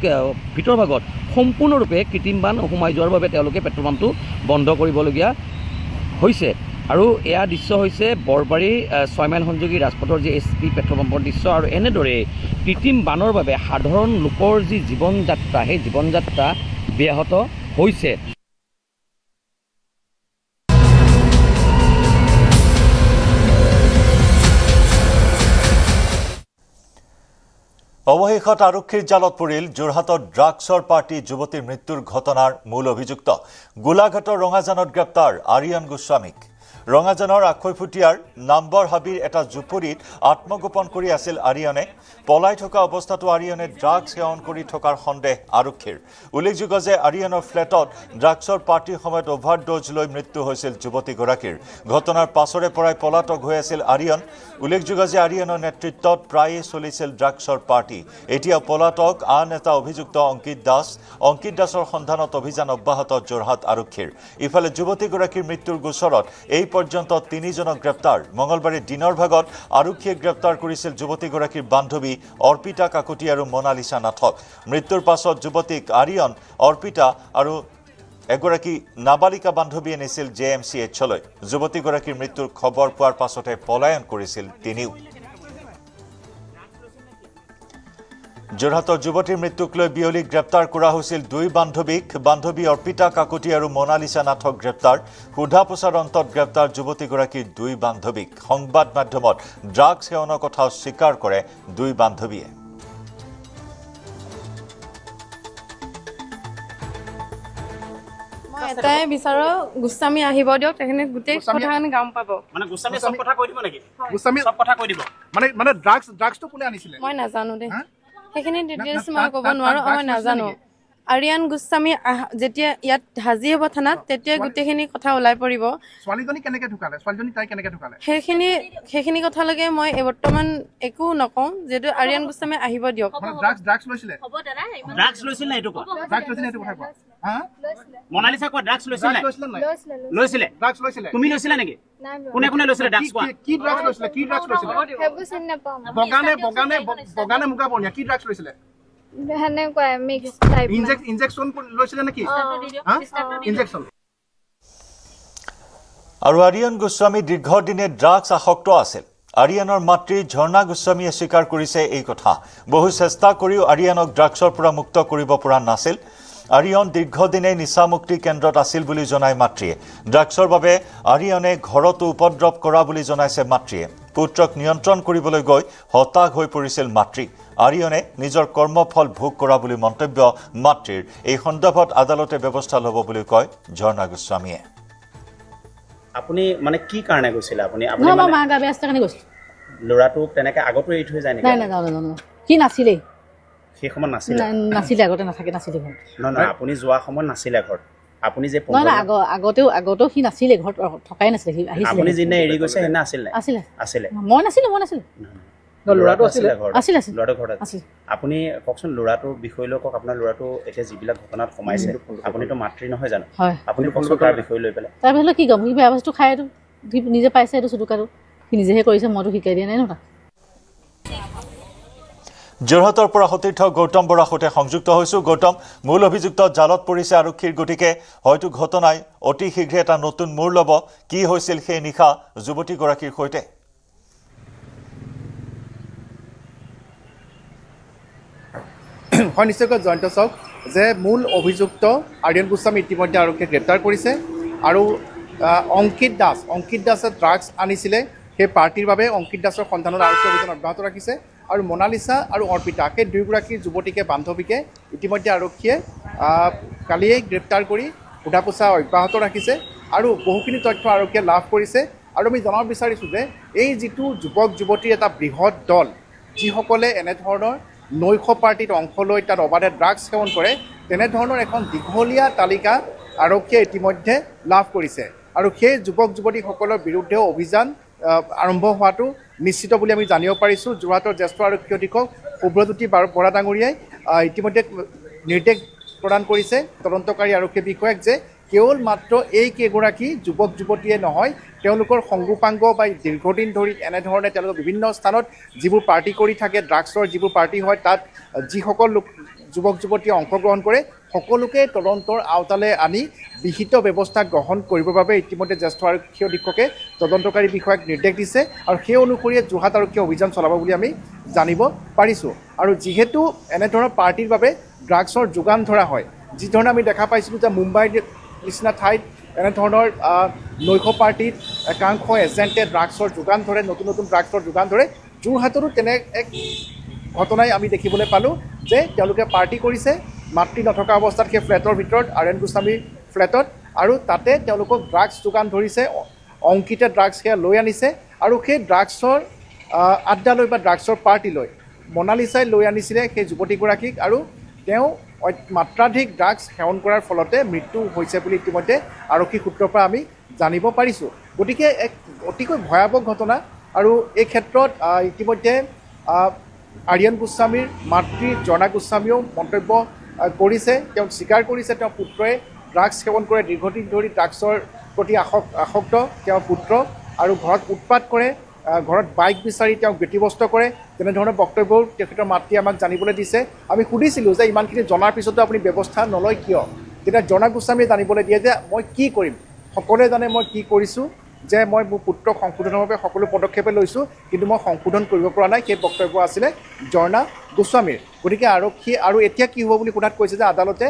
ভিতৰ ভাগত সম্পূৰ্ণৰূপে কৃত্ৰিম বান সোমাই যোৱাৰ বাবে তেওঁলোকে পেট্ৰল পাম্পটো বন্ধ কৰিবলগীয়া হৈছে আৰু এয়া দৃশ্য হৈছে বৰবাৰী 6 মাইল সংযোগী ৰাজপথৰ যি SP পেট্ৰল পাম্পৰ দৃশ্য আৰু এনেদৰে কৃত্ৰিম বানৰ বাবে সাধাৰণ লোকৰ যি জীৱন যাত্ৰা সেই জীৱন যাত্ৰা ব্যাহত হৈছে অৱশেষত আৰক্ষীৰ জালত পৰিল যোৰহাটত ড্ৰাগছৰ পাৰ্টি যুৱতীৰ মৃত্যুৰ ঘটনাৰ মূল অভিযুক্ত গোলাঘাটৰ ৰঙাজানত গ্ৰেপ্তাৰ আৰিয়ান গোস্বামীক ৰঙাজানৰ আখৈফুটীয়াৰ নাম্বৰ হাবিৰ এটা জুপুৰিত আত্মগোপন কৰি আছিল আৰিয়ানে পলাই থকা অৱস্থাতো আৰিয়ানে ড্ৰাগছ সেৱন কৰি থকাৰ সন্দেহ আৰক্ষীৰ উল্লেখযোগ্য যে আৰিয়ানৰ ফ্লেটত ড্ৰাগছৰ পাৰ্টিৰ সময়ত অভাৰড'জ লৈ মৃত্যু হৈছিল যুৱতীগৰাকীৰ ঘটনাৰ পাছৰে পৰাই পলাতক হৈ আছিল আৰিয়ান উল্লেখযোগ্য যে আৰিয়ানৰ নেতৃত্বত প্ৰায়ে চলিছিল ড্ৰাগছৰ পাৰ্টি এতিয়া পলাতক আন এটা অভিযুক্ত অংকিত দাসৰ সন্ধানত অভিযান অব্যাহত যোৰহাট আৰক্ষীৰ ইফালে যুৱতীগৰাকীৰ মৃত্যুৰ গোচৰত এই পৰ্যন্ত 3 জনক গ্ৰেপ্তাৰ মঙলবাৰে দিনৰ ভাগত আৰক্ষীয়ে গ্ৰেপ্তাৰ কৰিছিল যুৱতীগৰাকীৰ বান্ধৱী অৰ্পিতা কাকতি আৰু মোনালিসা নাথক মৃত্যুৰ পাছত যুৱতীক আৰিয়ান অৰ্পিতা আৰু এগৰাকী নাবালিকা বান্ধৱীয়ে নিছিল JMCHলৈ যুৱতীগৰাকীৰ মৃত্যুৰ খবৰ পোৱাৰ পাছতে পলায়ন কৰিছিল তিনিও যোৰহাটৰ যুৱতীৰ মৃত্যুক লৈ বিয়লি গ্ৰেপ্তাৰ কৰা হৈছিল দুই বান্ধৱী অৰ্পিতা কাকতি আৰু মোনালিসা নাথক গ্ৰেপ্তাৰ সোধা পোছাৰ অন্তত গ্ৰেপ্তাৰ যুৱতীগৰাকীৰ দুই বান্ধৱীক সংবাদ মাধ্যমত ড্ৰাগছ সেৱনৰ কথা স্বীকাৰ কৰে দুই বান্ধৱীয়ে এটাই বিচাৰো গোস্বামী আহিব দিয়ক তেখেতে গোটেই কথাখিনি গম পাব মানে গোস্বামী সব কথা কৈ দিব নেকি গোস্বামী সব কথা কৈ দিব মানে ড্ৰাগছটো কোনে আনিছিলে মই নাজানো দেই সেইখিনি ডিটেইলছ মই ক'ব নোৱাৰো মই নাজানো আৰিয়ান গোস্বামী যেতিয়া ইয়াত হাজি হ'ব থানাত তেতিয়া গোটেইখিনি কথা ওলাই পৰিব ছোৱালীজনী কেনেকৈ ঢুকালে তাই কেনেকৈ ঢুকালে সেইখিনি কথালৈকে মই বৰ্তমান একো নকওঁ যেটো আৰিয়ান গোস্বামী আহিব দিয়ক ড্ৰাগছ লৈছিলে ড্ৰাগছ লৈছিল না এইটো কথা কোৱা মোনালিসা কোৱা ড্ৰাগছ লৈছিলে ড্ৰাগছ লৈছিলে তুমি লৈছিলা নেকি কোনে লৈছিলে ড্ৰাগছ কোৱা কি ড্ৰাগছ লৈছিলে সেইবোৰ চিনি নাপাওঁ বগানে মুগা বনিয়া কি ড্ৰাগছ লৈছিলে সেনেকুৱা মিক্স টাইপ ইনজেকচন লৈছিলে নেকি ইনজেকচন আৰু আৰিয়ান গোস্বামী দীৰ্ঘদিনে ড্ৰাগছ আসক্ত আছিল আৰিয়ানৰ মাতৃ ঝৰ্ণা গোস্বামীয়ে স্বীকাৰ কৰিছে এই কথা বহু চেষ্টা কৰিও আৰিয়ানক ড্ৰাগছৰ পৰা মুক্ত কৰিব পৰা নাছিল আৰিয়ান দীৰ্ঘদিনে নিচামুক্তি কেন্দ্ৰত আছিল বুলি জনায় মাতৃয়ে ড্ৰাগছৰ বাবে আৰিয়ানে ঘৰতো উপদ্ৰৱ কৰা বুলি জনাইছে মাতৃয়ে পুত্ৰক নিয়ন্ত্ৰণ কৰিবলৈ গৈ হতাশ হৈ পৰিছিল মাতৃ আৰিয়ানে নিজৰ কৰ্মফল ভোগ কৰা বুলি মন্তব্য মাতৃৰ এই সন্দৰ্ভত আদালতে ব্যৱস্থা ল'ব বুলি কয় ঝৰ্ণা গোস্বামীয়ে আপুনি মানে কি কাৰণে গৈছিল আপুনি মা গা বেয়া কাৰণে গৈছিল ল'ৰাটোক তেনেকৈ আগতো এৰি থৈ যায় নেকি নাই কি নাছিলেই সেই সময়ত নাছিলে নাছিলে আগতে নাছিলে ঘৰত নহয় আপুনি যোৱা সময়ত নাছিলে ঘৰত আপুনি যে আগতেও সি নাছিলে ঘৰত থকাই নাছিলে সি আহিছিলে আপুনি যিদিনা এৰি গৈছে সেইদিনা আছিলে মই নাছিলো ল'ৰাটো আছিলে ল'ৰাটো ঘৰত আছিল আপুনি কওকচোন ল'ৰাটোৰ বিষয় লৈ কওক আপোনাৰ ল'ৰাটো এতিয়া যিবিলাক ঘটনাত সোমাইছে আপুনিতো মাতৃ নহয় জানো আপুনি কওকচোন তাৰ বিষয় লৈ পেলাই তাৰপিছত কি ক'ম সি বেয়া বস্তু খাই এইটো নিজে পাইছে এইটো চুটুকাটো সি নিজেহে কৰিছে মইতো শিকাই দিয়া নাই ন তাক যোৰহাটৰ পৰা সতীৰ্থ গৌতম বৰাৰ সৈতে সংযুক্ত হৈছো গৌতম মূল অভিযুক্ত জালত পৰিছে আৰক্ষীৰ গতিকে হয়তো ঘটনাই অতি শীঘ্ৰে এটা নতুন মূৰ ল'ব কি হৈছিল সেই নিশা যুৱতীগৰাকীৰ সৈতে হয় নিশ্চয়কৈ জয়ন্ত চাওক যে মূল অভিযুক্ত আৰিয়ান গোস্বামী ইতিমধ্যে আৰক্ষীয়ে গ্ৰেপ্তাৰ কৰিছে আৰু অংকিত দাসে ড্ৰাগছ আনিছিলে সেই পাৰ্টিৰ বাবে অংকিত দাসৰ সন্ধানত আৰক্ষী অভিযান অব্যাহত ৰাখিছে আৰু মোনালিসা আৰু অৰ্পিতা সেই দুয়োগৰাকী যুৱতীকে বান্ধৱীকে ইতিমধ্যে আৰক্ষীয়ে কালিয়ে গ্ৰেপ্তাৰ কৰি সোধা পোছা অব্যাহত ৰাখিছে আৰু বহুখিনি তথ্য আৰক্ষীয়ে লাভ কৰিছে আৰু আমি জনাব বিচাৰিছোঁ যে এই যিটো যুৱক যুৱতীৰ এটা বৃহৎ দল যিসকলে এনেধৰণৰ নৈশ পাৰ্টিত অংশ লৈ তাত অবাধে ড্ৰাগছ সেৱন কৰে তেনেধৰণৰ এখন দীঘলীয়া তালিকা আৰক্ষীয়ে ইতিমধ্যে লাভ কৰিছে আৰু সেই যুৱক যুৱতীসকলৰ বিৰুদ্ধেও অভিযান আৰম্ভ হোৱাটো নিশ্চিত বুলি আমি জানিব পাৰিছোঁ যোৰহাটৰ জ্যেষ্ঠ আৰক্ষী অধীক্ষক শুভ্ৰজ্যোতি বৰা ডাঙৰীয়াই ইতিমধ্যে নিৰ্দেশ প্ৰদান কৰিছে তদন্তকাৰী আৰক্ষী বিষয়াক যে কেৱল মাত্ৰ এই কেইগৰাকী যুৱক যুৱতীয়ে নহয় তেওঁলোকৰ সংগোপাংগ বা দীৰ্ঘদিন ধৰি এনেধৰণে তেওঁলোকে বিভিন্ন স্থানত যিবোৰ পাৰ্টি কৰি থাকে ড্ৰাগছৰ যিবোৰ পাৰ্টি হয় তাত যিসকল লোক যুৱক যুৱতীয়ে অংশগ্ৰহণ কৰে সকলোকে তদন্তৰ আওতালে আনি বিহিত ব্যৱস্থা গ্ৰহণ কৰিবৰ বাবে ইতিমধ্যে জ্যেষ্ঠ আৰক্ষী অধীক্ষকে তদন্তকাৰী বিষয়াক নিৰ্দেশ দিছে আৰু সেই অনুসৰিয়ে যোৰহাট আৰক্ষীয়ে অভিযান চলাব বুলি আমি জানিব পাৰিছোঁ আৰু যিহেতু এনেধৰণৰ পাৰ্টিৰ বাবে ড্ৰাগছৰ যোগান ধৰা হয় যিধৰণে আমি দেখা পাইছিলোঁ যে মুম্বাইৰ নিচিনা ঠাইত এনেধৰণৰ নৈশ পাৰ্টিত একাংশ এজেণ্টে ড্ৰাগছৰ যোগান ধৰে নতুন ড্ৰাগছৰ যোগান ধৰে যোৰহাটতো তেনে এক ঘটনাই আমি দেখিবলৈ পালোঁ যে তেওঁলোকে পাৰ্টি কৰিছে মাতৃ নথকা অৱস্থাত সেই ফ্লেটৰ ভিতৰত আৰ্যন গোস্বামীৰ ফ্লেটত আৰু তাতে তেওঁলোকক ড্ৰাগছ যোগান ধৰিছে অংকিতে ড্ৰাগছ সেয়া লৈ আনিছে আৰু সেই ড্ৰাগছৰ আড্ডালৈ বা ড্ৰাগছৰ পাৰ্টিলৈ মনালিছাই লৈ আনিছিলে সেই যুৱতীগৰাকীক আৰু তেওঁ মাত্ৰাধিক ড্ৰাগছ সেৱন কৰাৰ ফলতে মৃত্যু হৈছে বুলি ইতিমধ্যে আৰক্ষী সূত্ৰৰ পৰা আমি জানিব পাৰিছোঁ গতিকে এক অতিকৈ ভয়াৱহ ঘটনা আৰু এই ক্ষেত্ৰত ইতিমধ্যে আৰ্যন গোস্বামীৰ মাতৃ ঝৰ্ণা গোস্বামীয়েও মন্তব্য কৰিছে তেওঁ স্বীকাৰ কৰিছে তেওঁৰ পুত্ৰই ড্ৰাগছ সেৱন কৰে দীৰ্ঘদিন ধৰি ড্ৰাগছৰ প্ৰতি আসক্ত তেওঁৰ পুত্ৰ আৰু ঘৰত উৎপাত কৰে ঘৰত বাইক বিচাৰি তেওঁক ব্যতিব্যস্ত কৰে তেনেধৰণৰ বক্তব্যও তেখেতৰ মাতৃয়ে আমাক জানিবলৈ দিছে আমি সুধিছিলোঁ যে ইমানখিনি জনাৰ পিছতো আপুনি ব্যৱস্থা নলয় কিয় তেতিয়া ঝৰ্ণা গোস্বামীয়ে জানিবলৈ দিয়ে যে মই কি কৰিম সকলোৱে জানে মই কি কৰিছোঁ যে মই মোৰ পুত্ৰক সংশোধনৰ বাবে সকলো পদক্ষেপে লৈছোঁ কিন্তু মই সংশোধন কৰিব পৰা নাই সেই বক্তব্য আছিলে ঝৰ্ণা গোস্বামীৰ গতিকে আৰক্ষী আৰু এতিয়া কি হ'ব বুলি সোধাত কৈছে যে আদালত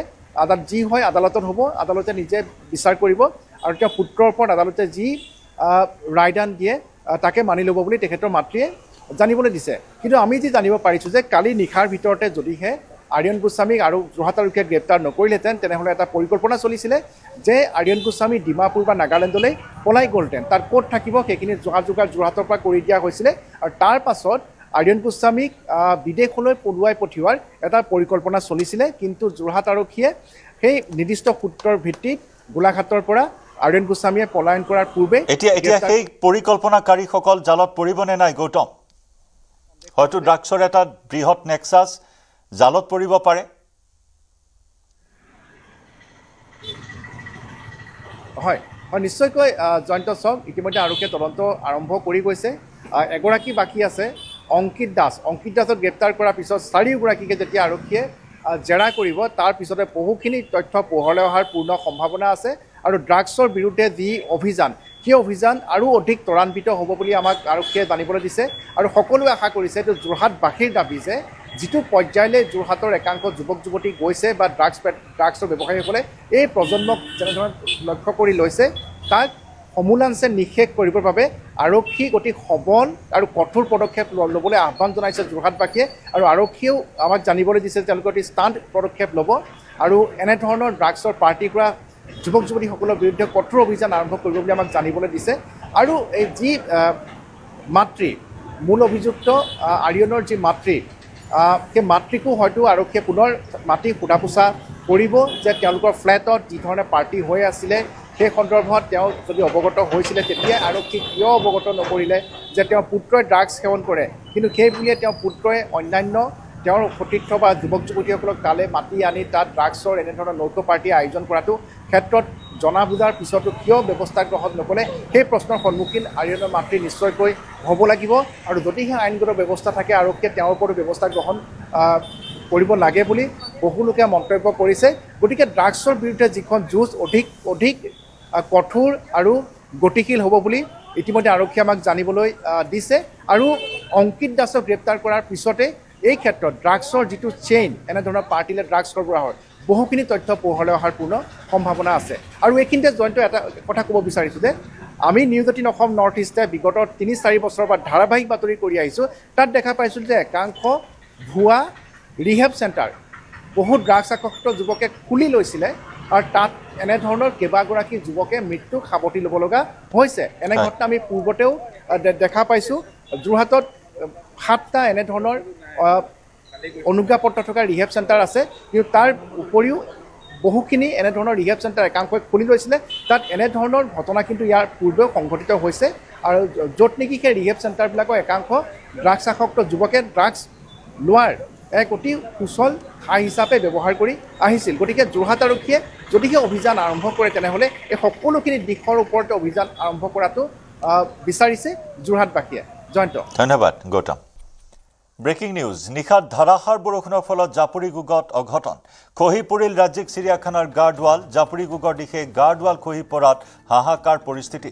যি হয় আদালতত হ'ব আদালতে নিজে বিচাৰ কৰিব আৰু তেওঁ পুত্ৰৰ ওপৰত আদালতে যি ৰায়দান দিয়ে তাকে মানি ল'ব বুলি তেখেতৰ মাতৃয়ে জানিবলৈ দিছে কিন্তু আমি যি জানিব পাৰিছোঁ যে কালি নিশাৰ ভিতৰতে যদিহে আৰ্যন গোস্বামীক আৰু যোৰহাট আৰক্ষীয়ে গ্ৰেপ্তাৰ নকৰিলেহেঁতেন তেনেহ'লে এটা পৰিকল্পনা চলিছিলে যে আৰ্যন গোস্বামী ডিমাপুৰ বা নাগালেণ্ডলৈ পলাই গ'লহেঁতেন তাত ক'ত থাকিব সেইখিনি যোগাযোগাৰ যোৰহাটৰ পৰা কৰি দিয়া হৈছিলে আৰু তাৰ পাছত আৰ্যন গোস্বামীক বিদেশলৈ পলুৱাই পঠিওৱাৰ এটা পৰিকল্পনা চলিছিলে কিন্তু যোৰহাট আৰক্ষীয়ে সেই নিৰ্দিষ্ট সূত্ৰৰ ভিত্তিত গোলাঘাটৰ পৰা আৰ্যন গোস্বামীয়ে পলায়ন কৰাৰ পূৰ্বে এতিয়া সেই পৰিকল্পনাকাৰীসকল জালত পৰিবনে নাই গৌতম হয়তো ড্ৰাগছৰ এটা বৃহৎ নেক্সাছ জালত পৰিব পাৰে হয় নিশ্চয়কৈ জয়ন্ত চক ইতিমধ্যে আৰক্ষীয়ে তদন্ত আৰম্ভ কৰি গৈছে এগৰাকী বাকী আছে অংকিত দাসক গ্ৰেপ্তাৰ কৰাৰ পিছত চাৰিওগৰাকীকে যেতিয়া আৰক্ষীয়ে জেৰা কৰিব তাৰ পিছতে বহুখিনি তথ্য পোহৰলৈ অহাৰ পূৰ্ণ সম্ভাৱনা আছে আৰু ড্ৰাগছৰ বিৰুদ্ধে যি অভিযান সেই অভিযান আৰু অধিক ত্বৰান্বিত হ'ব বুলি আমাক আৰক্ষীয়ে জানিবলৈ দিছে আৰু সকলোৱে আশা কৰিছে যে যোৰহাটবাসীৰ দাবী যে যিটো পৰ্যায়লৈ যোৰহাটৰ একাংশ যুৱক যুৱতী গৈছে বা ড্ৰাগছৰ ব্যৱসায়ীসকলে এই প্ৰজন্মক যেনেধৰণে লক্ষ্য কৰি লৈছে তাক সমূলাংশে নিষেধ কৰিবৰ বাবে আৰক্ষীক অতি সবল আৰু কঠোৰ পদক্ষেপ ল'বলৈ আহ্বান জনাইছে যোৰহাটবাসীয়ে আৰু আৰক্ষীয়েও আমাক জানিবলৈ দিছে যে তেওঁলোকে অতি ষ্টাণ্ট পদক্ষেপ ল'ব আৰু এনেধৰণৰ ড্ৰাগছৰ পাৰ্টি কৰা যুৱক যুৱতীসকলৰ বিৰুদ্ধে কঠোৰ অভিযান আৰম্ভ কৰিব বুলি আমাক জানিবলৈ দিছে আৰু এই যি মাতৃ মূল অভিযুক্ত আৰ্যনৰ যি মাতৃ সেই মাতৃকো হয়তো আৰক্ষীয়ে পুনৰ মাতি সোধা পোছা কৰিব যে তেওঁলোকৰ ফ্লেটত যি ধৰণে পাৰ্টি হৈ আছিলে সেই সন্দৰ্ভত তেওঁ যদি অৱগত হৈছিলে তেতিয়া আৰক্ষী কিয় অৱগত নকৰিলে যে তেওঁৰ পুত্ৰই ড্ৰাগছ সেৱন কৰে কিন্তু সেই বুলিয়ে তেওঁৰ পুত্ৰই অন্যান্য তেওঁৰ সতীৰ্থ বা যুৱক যুৱতীসকলক তালৈ মাতি আনি তাত ড্ৰাগছৰ এনেধৰণৰ নৌথ পাৰ্টি আয়োজন কৰাটো ক্ষেত্ৰত জনা বুজাৰ পিছতো কিয় ব্যৱস্থা গ্ৰহণ নকৰে সেই প্ৰশ্নৰ সন্মুখীন আৰ্যনৰ মাতৃ নিশ্চয়কৈ হ'ব লাগিব আৰু যদিহে আইনগত ব্যৱস্থা থাকে আৰক্ষীয়ে তেওঁৰ ওপৰতো ব্যৱস্থা গ্ৰহণ কৰিব লাগে বুলি বহু লোকে মন্তব্য কৰিছে গতিকে ড্ৰাগছৰ বিৰুদ্ধে যিখন যুঁজ অধিক কঠোৰ আৰু গতিশীল হ'ব বুলি ইতিমধ্যে আৰক্ষীয়ে আমাক জানিবলৈ দিছে আৰু অংকিত দাসক গ্ৰেপ্তাৰ কৰাৰ পিছতে এই ক্ষেত্ৰত ড্ৰাগছৰ যিটো চেইন এনেধৰণৰ পাৰ্টিলে ড্ৰাগছ সৰবৰাহৰ বহুখিনি তথ্য পোহৰলৈ অহাৰ পূৰ্ণ সম্ভাৱনা আছে আৰু এইখিনিতে জয়ন্ত এটা কথা ক'ব বিচাৰিছোঁ যে আমি নিউজ 18 অসম নৰ্থ ইষ্টে বিগত ৩-৪ বছৰৰ পৰা ধাৰাবাহিক বাতৰি কৰি আহিছোঁ তাত দেখা পাইছোঁ যে একাংশ ভুৱা ৰিহেব চেণ্টাৰ বহুত ড্ৰাগছ আসক্ত যুৱকে খুলি লৈছিলে আৰু তাত এনেধৰণৰ কেইবাগৰাকী যুৱকে মৃত্যুক সাৱটি ল'ব লগা হৈছে এনে ঘটনা আমি পূৰ্বতেও দেখা পাইছোঁ যোৰহাটত 7টা এনেধৰণৰ অনুজ্ঞাপত্ৰ থকা ৰিহেব চেণ্টাৰ আছে কিন্তু তাৰ উপৰিও বহুখিনি এনেধৰণৰ ৰিহেব চেণ্টাৰ একাংশই খুলি লৈছিলে তাত এনেধৰণৰ ঘটনা কিন্তু ইয়াৰ পূৰ্বেও সংঘটিত হৈছে আৰু য'ত নেকি সেই ৰিহেব চেণ্টাৰবিলাকৰ একাংশ ড্ৰাগছ আসক্ত যুৱকে ড্ৰাগছ লোৱাৰ এক অতি সুচল ঠাই হিচাপে ব্যৱহাৰ কৰি আহিছিল গতিকে যোৰহাট আৰক্ষীয়ে যদিহে অভিযান আৰম্ভ কৰে তেনেহ'লে এই সকলোখিনি দিশৰ ওপৰতে অভিযান আৰম্ভ কৰাটো বিচাৰিছে যোৰহাটবাসীয়ে জয়ন্ত ধন্যবাদ গৌতম ব্ৰেকিং নিউজ নিশাত ধাৰাসাৰ বৰষুণৰ ফলত জাপুৰিগোগত অঘটন খহি পৰিল ৰাজ্যিক চিৰিয়াখানাৰ গাৰ্ডৱাল জাপুৰিগোগৰ দিশে গাৰ্ডৱাল খহি পৰাত হাহাকাৰ পৰিস্থিতি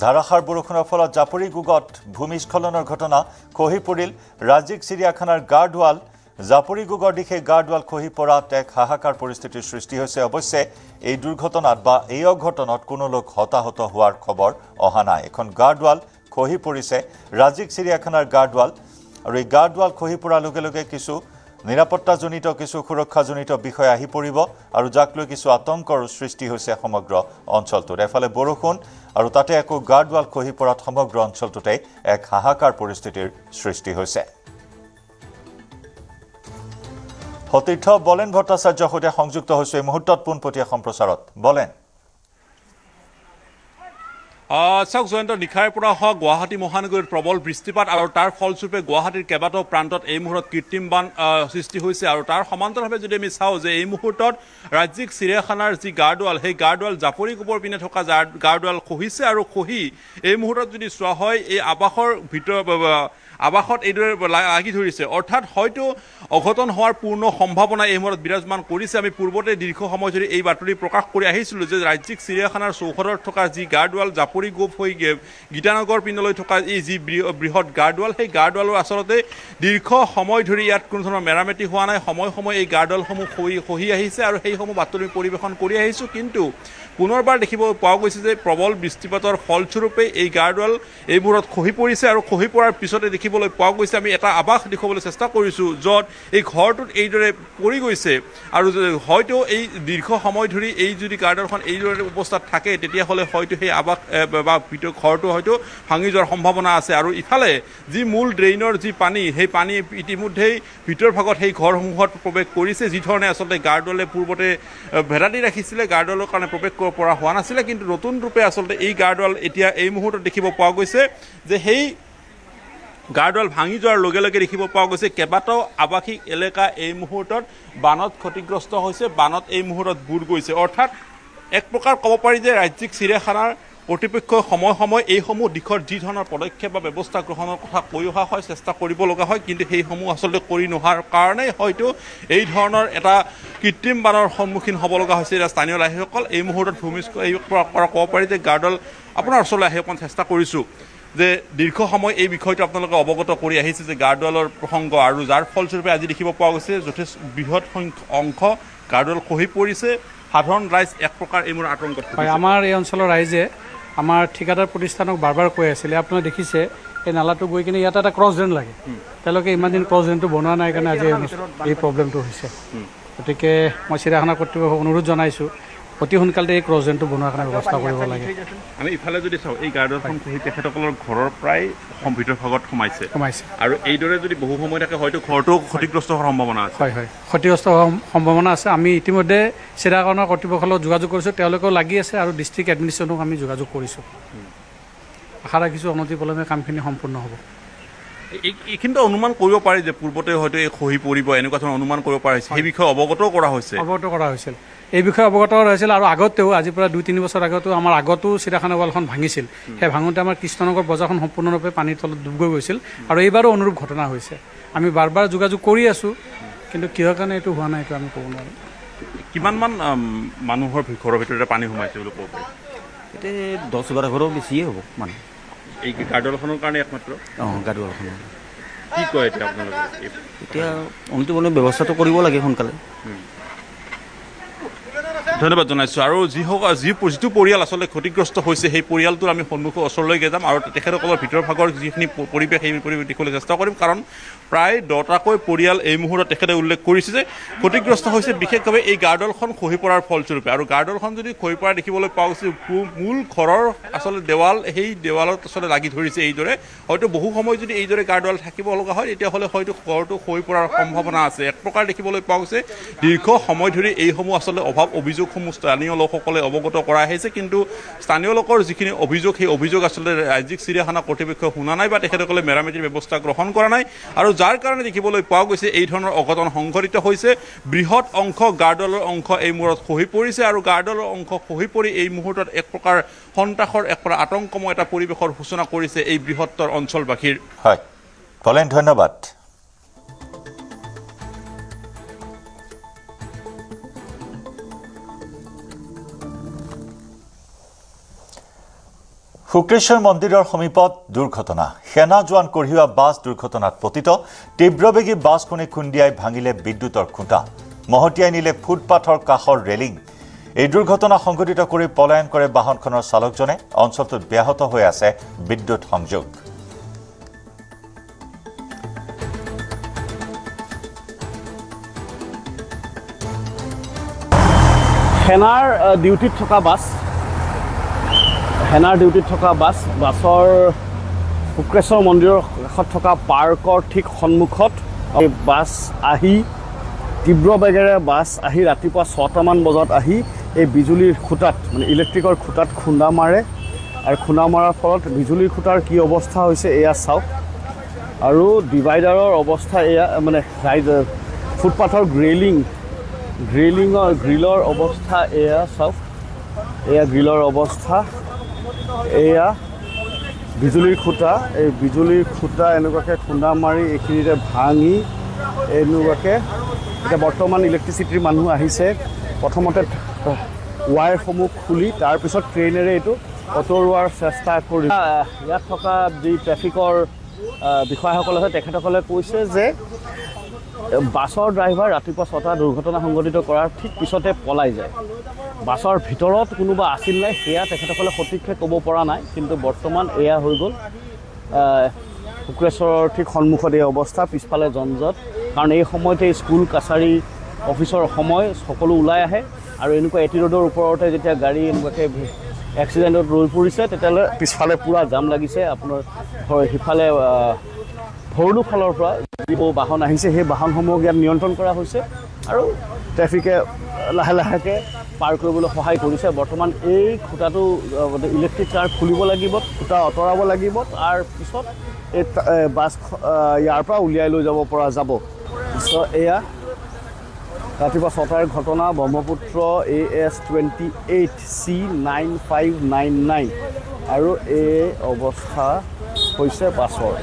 ধাৰাসাৰ বৰষুণৰ ফলত জাপুৰিগোগত ভূমিস্খলনৰ ঘটনা খহি পৰিল ৰাজ্যিক চিৰিয়াখানাৰ গাৰ্ডৱাল জাপুৰিগোগৰ দিশে গাৰ্ডৱাল খহি পৰাত এক হাহাকাৰ পৰিস্থিতিৰ সৃষ্টি হৈছে অৱশ্যে এই দুৰ্ঘটনাত বা এই অঘটনত কোনো লোক হতাহত হোৱাৰ খবৰ অহা নাই এখন গাৰ্ডৱাল খহি পৰিছে ৰাজ্যিক চিৰিয়াখানাৰ গাৰ্ডৱাল আৰু এই গাৰ্ডৱাল খহি পৰাৰ লগে লগে কিছু নিৰাপত্তাজনিত কিছু সুৰক্ষাজনিত বিষয় আহি পৰিব আৰু যাক লৈ কিছু আতংকৰ সৃষ্টি হৈছে সমগ্ৰ অঞ্চলটোত এফালে বৰষুণ আৰু তাতে আকৌ গাৰ্ডৱাল খহি পৰাত সমগ্ৰ অঞ্চলটোতে এক হাহাকাৰ পৰিস্থিতিৰ সৃষ্টি হৈছে সতীৰ্থ বলেন ভট্টাচাৰ্যৰ সৈতে সংযুক্ত হৈছে এই মুহূৰ্তত পোনপটীয়া সম্প্ৰচাৰত বলেন চাওক জয়ন্ত নিশাৰ পৰা হওক গুৱাহাটী মহানগৰীত প্ৰবল বৃষ্টিপাত আৰু তাৰ ফলস্বৰূপে গুৱাহাটীৰ কেইবাটাও প্ৰান্তত এই মুহূৰ্তত কৃত্ৰিম বান সৃষ্টি হৈছে আৰু তাৰ সমান্তৰালভাৱে যদি আমি চাওঁ যে এই মুহূৰ্তত ৰাজ্যিক চিৰিয়াখানাৰ যি গাৰ্ডৱাল সেই গাৰ্ডৱাল জাপৰি গোবৰ পিনে থকা গাৰ্ডৱাল খহিছে আৰু খহি এই মুহূৰ্তত যদি চোৱা হয় এই আৱাসত এইদৰে লাগি ধৰিছে অৰ্থাৎ হয়তো অঘটন হোৱাৰ পূৰ্ণ সম্ভাৱনা এই মুহূৰ্তত বিৰাজমান কৰিছে আমি পূৰ্বতে দীৰ্ঘ সময় ধৰি এই বাতৰি প্ৰকাশ কৰি আহিছিলোঁ যে ৰাজ্যিক চিৰিয়াখানাৰ চৌহদত থকা যি গাৰ্ডৱাল জাপৰি গোপ হৈ গীতানগৰ পিনলৈ থকা এই যি বৃহৎ গাৰ্ডৱাল সেই গাৰ্ডৱালৰ আচলতে দীৰ্ঘ সময় ধৰি ইয়াত কোনো ধৰণৰ মেৰামতি হোৱা নাই সময়ে সময়ে এই গাৰ্ডৱালসমূহ খহি আহিছে আৰু সেইসমূহ বাতৰি পৰিৱেশন কৰি আহিছোঁ কিন্তু পুনৰবাৰ দেখিব পোৱা গৈছে যে প্ৰবল বৃষ্টিপাতৰ ফলস্বৰূপে এই গাৰ্ডৱাল এইবোৰত খহি পৰিছে আৰু খহি পৰাৰ পিছতে দেখিবলৈ পোৱা গৈছে আমি এটা আৱাস দেখুৱাবলৈ চেষ্টা কৰিছোঁ য'ত এই ঘৰটোত এইদৰে পৰি গৈছে আৰু হয়তো এই দীৰ্ঘ সময় ধৰি এই যদি গাৰ্ডৱালখন এইদৰে অৱস্থাত থাকে তেতিয়াহ'লে হয়তো সেই আৱাস বা ভিতৰ ঘৰটো হয়তো ভাঙি যোৱাৰ সম্ভাৱনা আছে আৰু ইফালে যি মূল ড্ৰেইনৰ যি পানী সেই পানী ইতিমধ্যেই ভিতৰ ভাগত সেই ঘৰসমূহত প্ৰৱেশ কৰিছে যি ধৰণে আচলতে গাৰ্ডৱালে পূৰ্বতে ভেটা দি ৰাখিছিলে গাৰ্ডৱালৰ কাৰণে প্ৰৱেশ পৰা হোৱা নাছিলে কিন্তু নতুন ৰূপে আচলতে এই গাৰ্ডৱাল এতিয়া এই মুহূৰ্তত দেখিব পোৱা গৈছে যে সেই গাৰ্ডৱাল ভাঙি যোৱাৰ লগে লগে দেখিব পোৱা গৈছে কেইবাটাও আৱাসিক এলেকা এই মুহূৰ্তত বানত ক্ষতিগ্ৰস্ত হৈছে বানত এই মুহূৰ্তত বুৰ গৈছে অৰ্থাৎ এক প্ৰকাৰ ক'ব পাৰি যে ৰাজ্যিক চিৰিয়াখানাৰ কৰ্তৃপক্ষই সময়ে সময়ে এইসমূহ দিশত যি ধৰণৰ পদক্ষেপ বা ব্যৱস্থা গ্ৰহণৰ কথা কৈ অহা হয় চেষ্টা কৰিব লগা হয় কিন্তু সেইসমূহ আচলতে কৰি নোহোৱাৰ কাৰণেই হয়তো এই ধৰণৰ এটা কৃত্ৰিম বানৰ সন্মুখীন হ'ব লগা হৈছে এতিয়া স্থানীয় লাহীসকল এই মুহূৰ্তত পৰা ক'ব পাৰি যে গাৰ্ডৱাল আপোনাৰ ওচৰলৈ আহি অকণ চেষ্টা কৰিছোঁ যে দীৰ্ঘ সময় এই বিষয়টো আপোনালোকে অৱগত কৰি আহিছে যে গাৰ্ডৱালৰ প্ৰসংগ আৰু যাৰ ফলস্বৰূপে আজি দেখিব পোৱা গৈছে যথেষ্ট বৃহৎ অংশ গাৰ্ডৱাল খহি পৰিছে সাধাৰণ ৰাইজ এক প্ৰকাৰ এইবোৰ আতংকত হয় আমাৰ এই অঞ্চলৰ ৰাইজে আমাৰ ঠিকাদাৰ প্ৰতিষ্ঠানক বাৰ বাৰ কৈ আছিলে আপোনালোকে দেখিছে এই নালাটো গৈ কিনে ইয়াত এটা ক্ৰছ ড্ৰেইন লাগে তেওঁলোকে ইমান দিন ক্ৰছ ড্ৰেইনটো বনোৱা নাই কাৰণে আজি এই প্ৰব্লেমটো হৈছে গতিকে মই চিৰিয়াখানা কৰ্তৃপক্ষক অনুৰোধ জনাইছোঁ অতি সোনকালে এই ক্ৰছ ড্ৰেইনটো বনোৱাৰ কাৰণে ব্যৱস্থা কৰিব লাগে আমি ইফালে যদি চাওঁ এই গাৰ্ডৱালখন খহি তেখেতসকলৰ ঘৰৰ প্ৰায় ভিতৰ ভাগত সোমাইছে আৰু এইদৰে যদি বহু সময় থাকে হয়তো ঘৰটো ক্ষতিগ্ৰস্ত হোৱাৰ সম্ভাৱনা আছে হয় হয় ক্ষতিগ্ৰস্ত হোৱাৰ সম্ভাৱনা আছে আমি ইতিমধ্যে চিৰিয়াখানাৰ কৰ্তৃপক্ষৰ লগত যোগাযোগ কৰিছোঁ তেওঁলোকেও লাগি আছে আৰু ডিষ্ট্ৰিক্ট এডমিনিষ্ট্ৰেশ্যনক আমি যোগাযোগ কৰিছোঁ আশা ৰাখিছোঁ অনতিপলমে কামখিনি সম্পূৰ্ণ হ'ব এইখিনিতো অনুমান কৰিব পাৰি যে পূৰ্বতে হয়তো এই খহি পৰিব এনেকুৱা ধৰণৰ অনুমান কৰিব পৰা হৈছে সেই বিষয়ে অৱগত কৰা হৈছিল এই বিষয়ে অৱগত কৰা হৈছিল আৰু আগতেও আজিৰ পৰা 2-3 বছৰ আগতেও আমাৰ আগতো চিৰিয়াখানা ৱালখন ভাঙিছিল সেই ভাঙোতে আমাৰ কৃষ্ণনগৰ বজাৰখন সম্পূৰ্ণৰূপে পানীৰ তলত ডুব গৈ গৈছিল আৰু এইবাৰো অনুৰূপ ঘটনা হৈছে আমি বাৰ বাৰ যোগাযোগ কৰি আছোঁ কিন্তু কিহৰ কাৰণে এইটো হোৱা নাই এইটো আমি ক'ব নোৱাৰোঁ কিমানমান মানুহৰ ঘৰৰ ভিতৰতে পানী সোমাইছে বুলি ক'ব পাৰি এতিয়া 10-12 ঘৰো বেছিয়ে হ'ব মানে এই গাৰ্ডৱালখনৰ কাৰণে একমাত্ৰ গাৰ্ডৱালখন কি কয় এতিয়া আপোনালোকে এতিয়া অনুমতি ব্যৱস্থাটো কৰিব লাগে সোনকালে ধন্যবাদ জনাইছোঁ আৰু যিটো পৰিয়াল আচলতে ক্ষতিগ্ৰস্ত হৈছে সেই পৰিয়ালটোৰ আমি সন্মুখৰ ওচৰলৈকে যাম আৰু তেখেতসকলৰ ভিতৰ ভাগৰ যিখিনি পৰিৱেশ সেই পৰিৱেশ দেখিবলৈ চেষ্টা কৰিম কাৰণ প্ৰায় 10টাকৈ পৰিয়াল এই মুহূৰ্তত তেখেতে উল্লেখ কৰিছে যে ক্ষতিগ্ৰস্ত হৈছে বিশেষভাৱে এই গাৰ্ডৱালখন খহি পৰাৰ ফলস্বৰূপে আৰু গাৰ্ডৱালখন যদি খহি পৰা দেখিবলৈ পোৱা গৈছে মূল ঘৰৰ আচলতে দেৱাল সেই দেৱালত আচলতে লাগি ধৰিছে এইদৰে হয়তো বহু সময় যদি এইদৰে গাৰ্ডৱাল থাকিব লগা হয় তেতিয়াহ'লে হয়তো ঘৰটো খহি পৰাৰ সম্ভাৱনা আছে এক প্ৰকাৰ দেখিবলৈ পোৱা গৈছে দীৰ্ঘ সময় ধৰি এইসমূহ আচলতে অভিযোগসমূহ স্থানীয় লোকসকলে অৱগত কৰা আহিছে কিন্তু স্থানীয় লোকৰ যিখিনি অভিযোগ সেই অভিযোগ আচলতে ৰাজ্যিক চিৰিয়াখানা কৰ্তৃপক্ষই শুনা নাই বা তেখেতসকলে মেৰামতিৰ ব্যৱস্থা গ্ৰহণ কৰা নাই আৰু যাৰ কাৰণে দেখিবলৈ পোৱা গৈছে এই ধৰণৰ অঘটন সংঘটিত হৈছে বৃহৎ অংশ গাৰ্ডৱালৰ অংশ এই মূৰত খহি পৰিছে আৰু গাৰ্ডৱালৰ অংশ খহি পৰি এই মুহূৰ্তত এক প্ৰকাৰ সন্ত্ৰাসৰ এক প্ৰকাৰ আতংকময় এটা পৰিৱেশৰ সূচনা কৰিছে এই বৃহত্তৰ অঞ্চলবাসীৰ হয় বলেন ধন্যবাদ শুক্ৰেশ্বৰ মন্দিৰৰ সমীপত দুৰ্ঘটনা সেনা জোৱান কঢ়িওৱা বাছ দুৰ্ঘটনাত পতিত তীব্ৰবেগী বাছখনে খুন্দিয়াই ভাঙিলে বিদ্যুতৰ খুঁটা মহতিয়াই নিলে ফুটপাথৰ কাষৰ ৰেলিং এই দুৰ্ঘটনা সংঘটিত কৰি পলায়ন কৰে বাহনখনৰ চালকজনে অঞ্চলটোত ব্যাহত হৈ আছে বিদ্যুৎ সংযোগ সেনাৰ ডিউটিত থকা বাছ, বাছৰ শুক্ৰেশ্বৰ মন্দিৰৰ কাষত থকা পাৰ্কৰ ঠিক সন্মুখত এই বাছ আহি তীব্ৰ বেগেৰে ৰাতিপুৱা 6টামান বজাত আহি এই বিজুলীৰ খুঁটাত মানে ইলেক্ট্ৰিকৰ খুঁটাত খুন্দা মাৰে আৰু খুন্দা মৰাৰ ফলত বিজুলীৰ খুঁটাৰ কি অৱস্থা হৈছে এয়া চাওক আৰু ডিভাইডাৰৰ অৱস্থা এয়া মানে ফুটপাথৰ গ্ৰিলৰ অৱস্থা এয়া চাওক এয়া গ্ৰিলৰ অৱস্থা এয়া বিজুলীৰ খুঁটা এই বিজুলীৰ খুঁটা এনেকুৱাকৈ খুন্দা মাৰি এইখিনিতে ভাঙি এনেকুৱাকৈ এতিয়া বৰ্তমান ইলেক্ট্ৰিচিটিৰ মানুহ আহিছে প্ৰথমতে ৱায়াৰসমূহ খুলি তাৰপিছত ট্ৰেইনেৰে এইটো আঁতৰোৱাৰ চেষ্টা কৰি ইয়াত থকা যি ট্ৰেফিকৰ বিষয়াসকল আছে তেখেতসকলে কৈছে যে বাছৰ ড্ৰাইভাৰ ৰাতিপুৱা 6টা দুৰ্ঘটনা সংঘটিত কৰাৰ ঠিক পিছতে পলাই যায় বাছৰ ভিতৰত কোনোবা আছিল নাই সেয়া তেখেতসকলে সঠিককৈ ক'ব পৰা নাই কিন্তু বৰ্তমান এয়া হৈ গ'ল শুক্ৰেশ্বৰৰ ঠিক সন্মুখত এই অৱস্থা পিছফালে জনজট কাৰণ এই সময়তে স্কুল কাছাৰী অফিচৰ সময় সকলো ওলাই আহে আৰু এনেকুৱা এটি ৰোডৰ ওপৰতে যেতিয়া গাড়ী এনেকুৱাকৈ এক্সিডেণ্টত ৰৈ পৰিছে তেতিয়াহ'লে পিছফালে পূৰা জাম লাগিছে আপোনাৰ সিফালে ভৰলু ফালৰ পৰা যিবোৰ বাহন আহিছে সেই বাহনসমূহক ইয়াত নিয়ন্ত্ৰণ কৰা হৈছে আৰু ট্ৰেফিকে লাহে লাহেকৈ পাৰ কৰিবলৈ সহায় কৰিছে বৰ্তমান এই খুঁটাটো ইলেক্ট্ৰিক তাঁৰ খুলিব লাগিব খুঁটা আঁতৰাব লাগিব তাৰ পিছত এই বাছ ইয়াৰ পৰা উলিয়াই লৈ যাব পৰা যাব এয়া ৰাতিপুৱা 6টাৰ ঘটনা ব্ৰহ্মপুত্ৰ AS28C9599 আৰু এই অৱস্থা হৈছে বাছৰ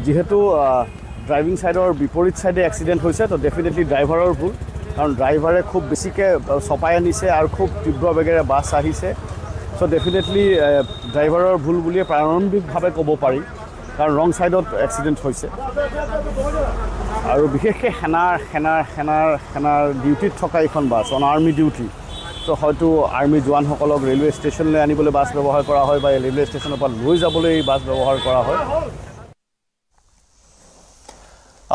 যিহেতু ড্ৰাইভিং ছাইডৰ বিপৰীত ছাইডে এক্সিডেণ্ট হৈছে তো ডেফিনেটলি ড্ৰাইভাৰৰ ভুল কাৰণ ড্ৰাইভাৰে খুব বেছিকৈ চপাই আনিছে আৰু খুব তীব্ৰ বেগেৰে বাছ আহিছে চ' ডেফিনেটলি ড্ৰাইভাৰৰ ভুল বুলিয়ে প্ৰাৰম্ভিকভাৱে ক'ব পাৰি কাৰণ ৰং ছাইডত এক্সিডেণ্ট হৈছে আৰু বিশেষকৈ সেনাৰ ডিউটিত থকা এইখন বাছ অন আৰ্মি ডিউটি তো হয়তো আৰ্মি জোৱানসকলক ৰেলৱে ষ্টেচনলৈ আনিবলৈ বাছ ব্যৱহাৰ কৰা হয় বা ৰেলৱে ষ্টেচনৰ পৰা লৈ যাবলৈ এই বাছ ব্যৱহাৰ কৰা হয়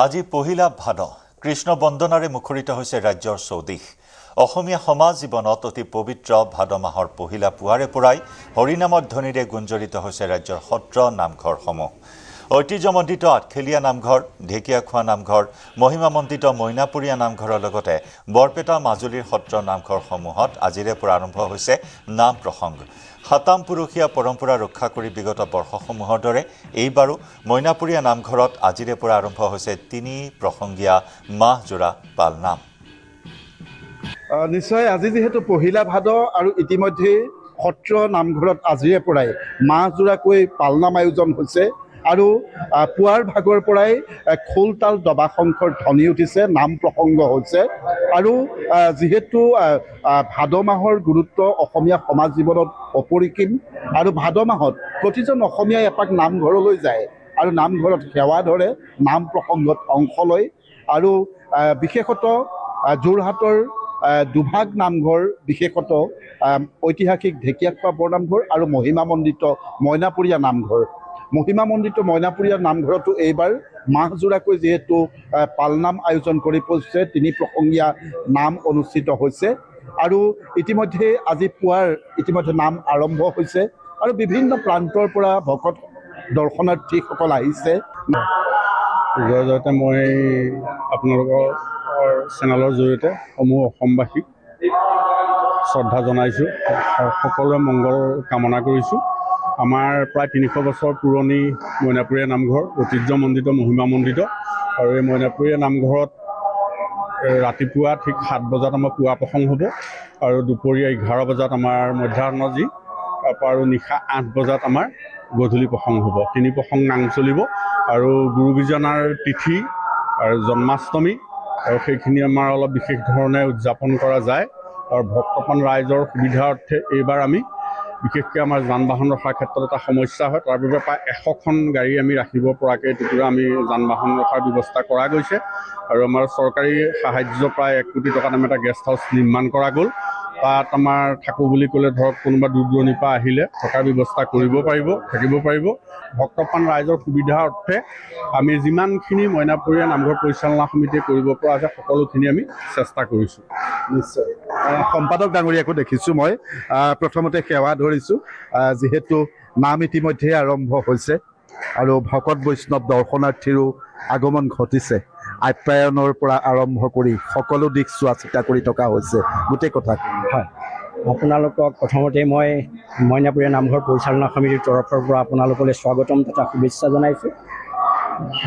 আজি পহিলা ভাদ কৃষ্ণ বন্দনাৰে মুখৰিত হৈছে ৰাজ্যৰ চৌদিশ অসমীয়া সমাজ জীৱনত অতি পবিত্ৰ ভাদ মাহৰ পহিলা পুৱাৰে পৰাই হৰিনামৰ ধ্বনিৰে গুঞ্জৰিত হৈছে ৰাজ্যৰ সত্ৰ নামঘৰসমূহ ঐতিহ্যমণ্ডিত আঠখেলীয়া নামঘৰ ঢেকীয়াখোৱা নামঘৰ মহিমামণ্ডিত মইনাপুৰীয়া নামঘৰৰ লগতে বৰপেটা মাজুলীৰ সত্ৰ নামঘৰসমূহত আজিৰে পৰা আৰম্ভ হৈছে নাম প্ৰসংগ সাতাম পুৰুষীয়া পৰম্পৰা ৰক্ষা কৰি বিগত বৰ্ষসমূহৰ দৰে এইবাৰো মইনাপুৰীয়া নামঘৰত আজিৰে পৰা আৰম্ভ হৈছে 3 প্ৰসংগীয়া মাহজোৰা পালনাম নিশ্চয় আজি যেহেতু পহিলা ভাদ আৰু ইতিমধ্যে সত্ৰ নামঘৰত আজিৰে পৰাই মাহজোৰাকৈ পালনাম আয়োজন হৈছে আৰু পুৱাৰ ভাগৰ পৰাই খোল তাল দবা শংখৰ ধ্বনি উঠিছে নাম প্ৰসংগ হৈছে আৰু যেহেতু ভাদ মাহৰ গুৰুত্ব অসমীয়া সমাজ জীৱনত অপৰিসীম আৰু ভাদ মাহত প্ৰতিজন অসমীয়াই এপাক নামঘৰলৈ যায় আৰু নামঘৰত সেৱা ধৰে নাম প্ৰসংগত অংশ লয় আৰু বিশেষত যোৰহাটৰ দুভাগ নামঘৰ বিশেষত ঐতিহাসিক ঢেকীয়াখোৱা বৰনামঘৰ আৰু মহিমামণ্ডিত মইনাপুৰীয়া নামঘৰ মহিমামণ্ডিত মইনাপুৰীয়া নামঘৰতো এইবাৰ মাহজোৰাকৈ যিহেতু পালনাম আয়োজন কৰি পৰিছে 3 প্ৰসংগীয়া নাম অনুষ্ঠিত হৈছে আৰু ইতিমধ্যে আজি পুৱাৰ নাম আৰম্ভ হৈছে আৰু বিভিন্ন প্ৰান্তৰ পৰা ভকত দৰ্শনাৰ্থীসকল আহিছে জয়তে মই আপোনালোকৰ চেনেলৰ জৰিয়তে সমূহ অসমবাসীক শ্ৰদ্ধা জনাইছোঁ সকলোৰে মংগল কামনা কৰিছোঁ আমাৰ প্ৰায় 300 বছৰ পুৰণি মইনাপুৰীয়া নামঘৰ ঐতিহ্যমণ্ডিত মহিমামণ্ডিত আৰু এই মইনাপুৰীয়া নামঘৰত ৰাতিপুৱা ঠিক 7 বজাত আমাৰ পুৱা প্ৰসংগ হ'ব আৰু দুপৰীয়া 11 বজাত আমাৰ মধ্যাহ্নজি তাৰপৰা আৰু নিশা 8 বজাত আমাৰ গধূলি প্ৰসংগ হ'ব 3 প্ৰসংগ নাম চলিব আৰু গুৰুবিজনাৰ তিথি আৰু জন্মাষ্টমী আৰু সেইখিনি আমাৰ অলপ বিশেষ ধৰণে উদযাপন কৰা যায় আৰু ভক্তপ্ৰাণ ৰাইজৰ সুবিধাৰ্থে এইবাৰ আমি বিশেষকৈ আমাৰ যান বাহন ৰখাৰ ক্ষেত্ৰত এটা সমস্যা হয় তাৰ বাবে প্ৰায় 100খন গাড়ী আমি ৰাখিব পৰাকৈ টুকুৰা আমি যান বাহন ৰখাৰ ব্যৱস্থা কৰা গৈছে আৰু আমাৰ চৰকাৰী সাহায্য প্ৰায় 1 কোটি টকা দাম এটা গেষ্ট হাউচ নিৰ্মাণ কৰা গ'ল তাত আমাৰ থাকোঁ বুলি ক'লে ধৰক কোনোবা দূৰ দূৰণিৰ পৰা আহিলে থকাৰ ব্যৱস্থা কৰিব পাৰিব, থাকিব পাৰিব। ভক্তপ্ৰাণ ৰাইজৰ সুবিধাৰ অৰ্থে আমি যিমানখিনি মইনাপুৰীয়া নামঘৰ পৰিচালনা সমিতিয়ে কৰিব পৰা আছে সকলোখিনি আমি চেষ্টা কৰিছোঁ। নিশ্চয় সম্পাদক ডাঙৰীয়াকো দেখিছোঁ মই প্ৰথমতে সেৱা ধৰিছোঁ যিহেতু নাম ইতিমধ্যে আৰম্ভ হৈছে আৰু ভকত বৈষ্ণৱ দৰ্শনাৰ্থীৰো আগমন ঘটিছে। আপ্যায়নৰ পৰা আৰম্ভ কৰি সকলো দিশ চোৱা চিতা কৰি থকা হৈছে গোটেই কথাখিনি। হয়, আপোনালোকক প্ৰথমতে মই মইনাপুৰীয়া নামঘৰ পৰিচালনা সমিতিৰ তৰফৰ পৰা আপোনালোকলৈ স্বাগতম তথা শুভেচ্ছা জনাইছোঁ।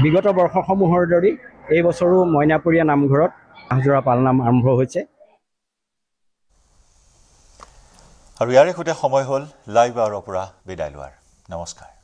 বিগত বৰ্ষসমূহৰ দৰে এই বছৰো মইনাপুৰীয়া নামঘৰত হাজোৰা পালনাম আৰম্ভ হৈছে। আৰু ইয়াৰে সৈতে সময় হ'ল লাইভ আৱাৰৰ পৰা বিদায় লোৱাৰ। নমস্কাৰ।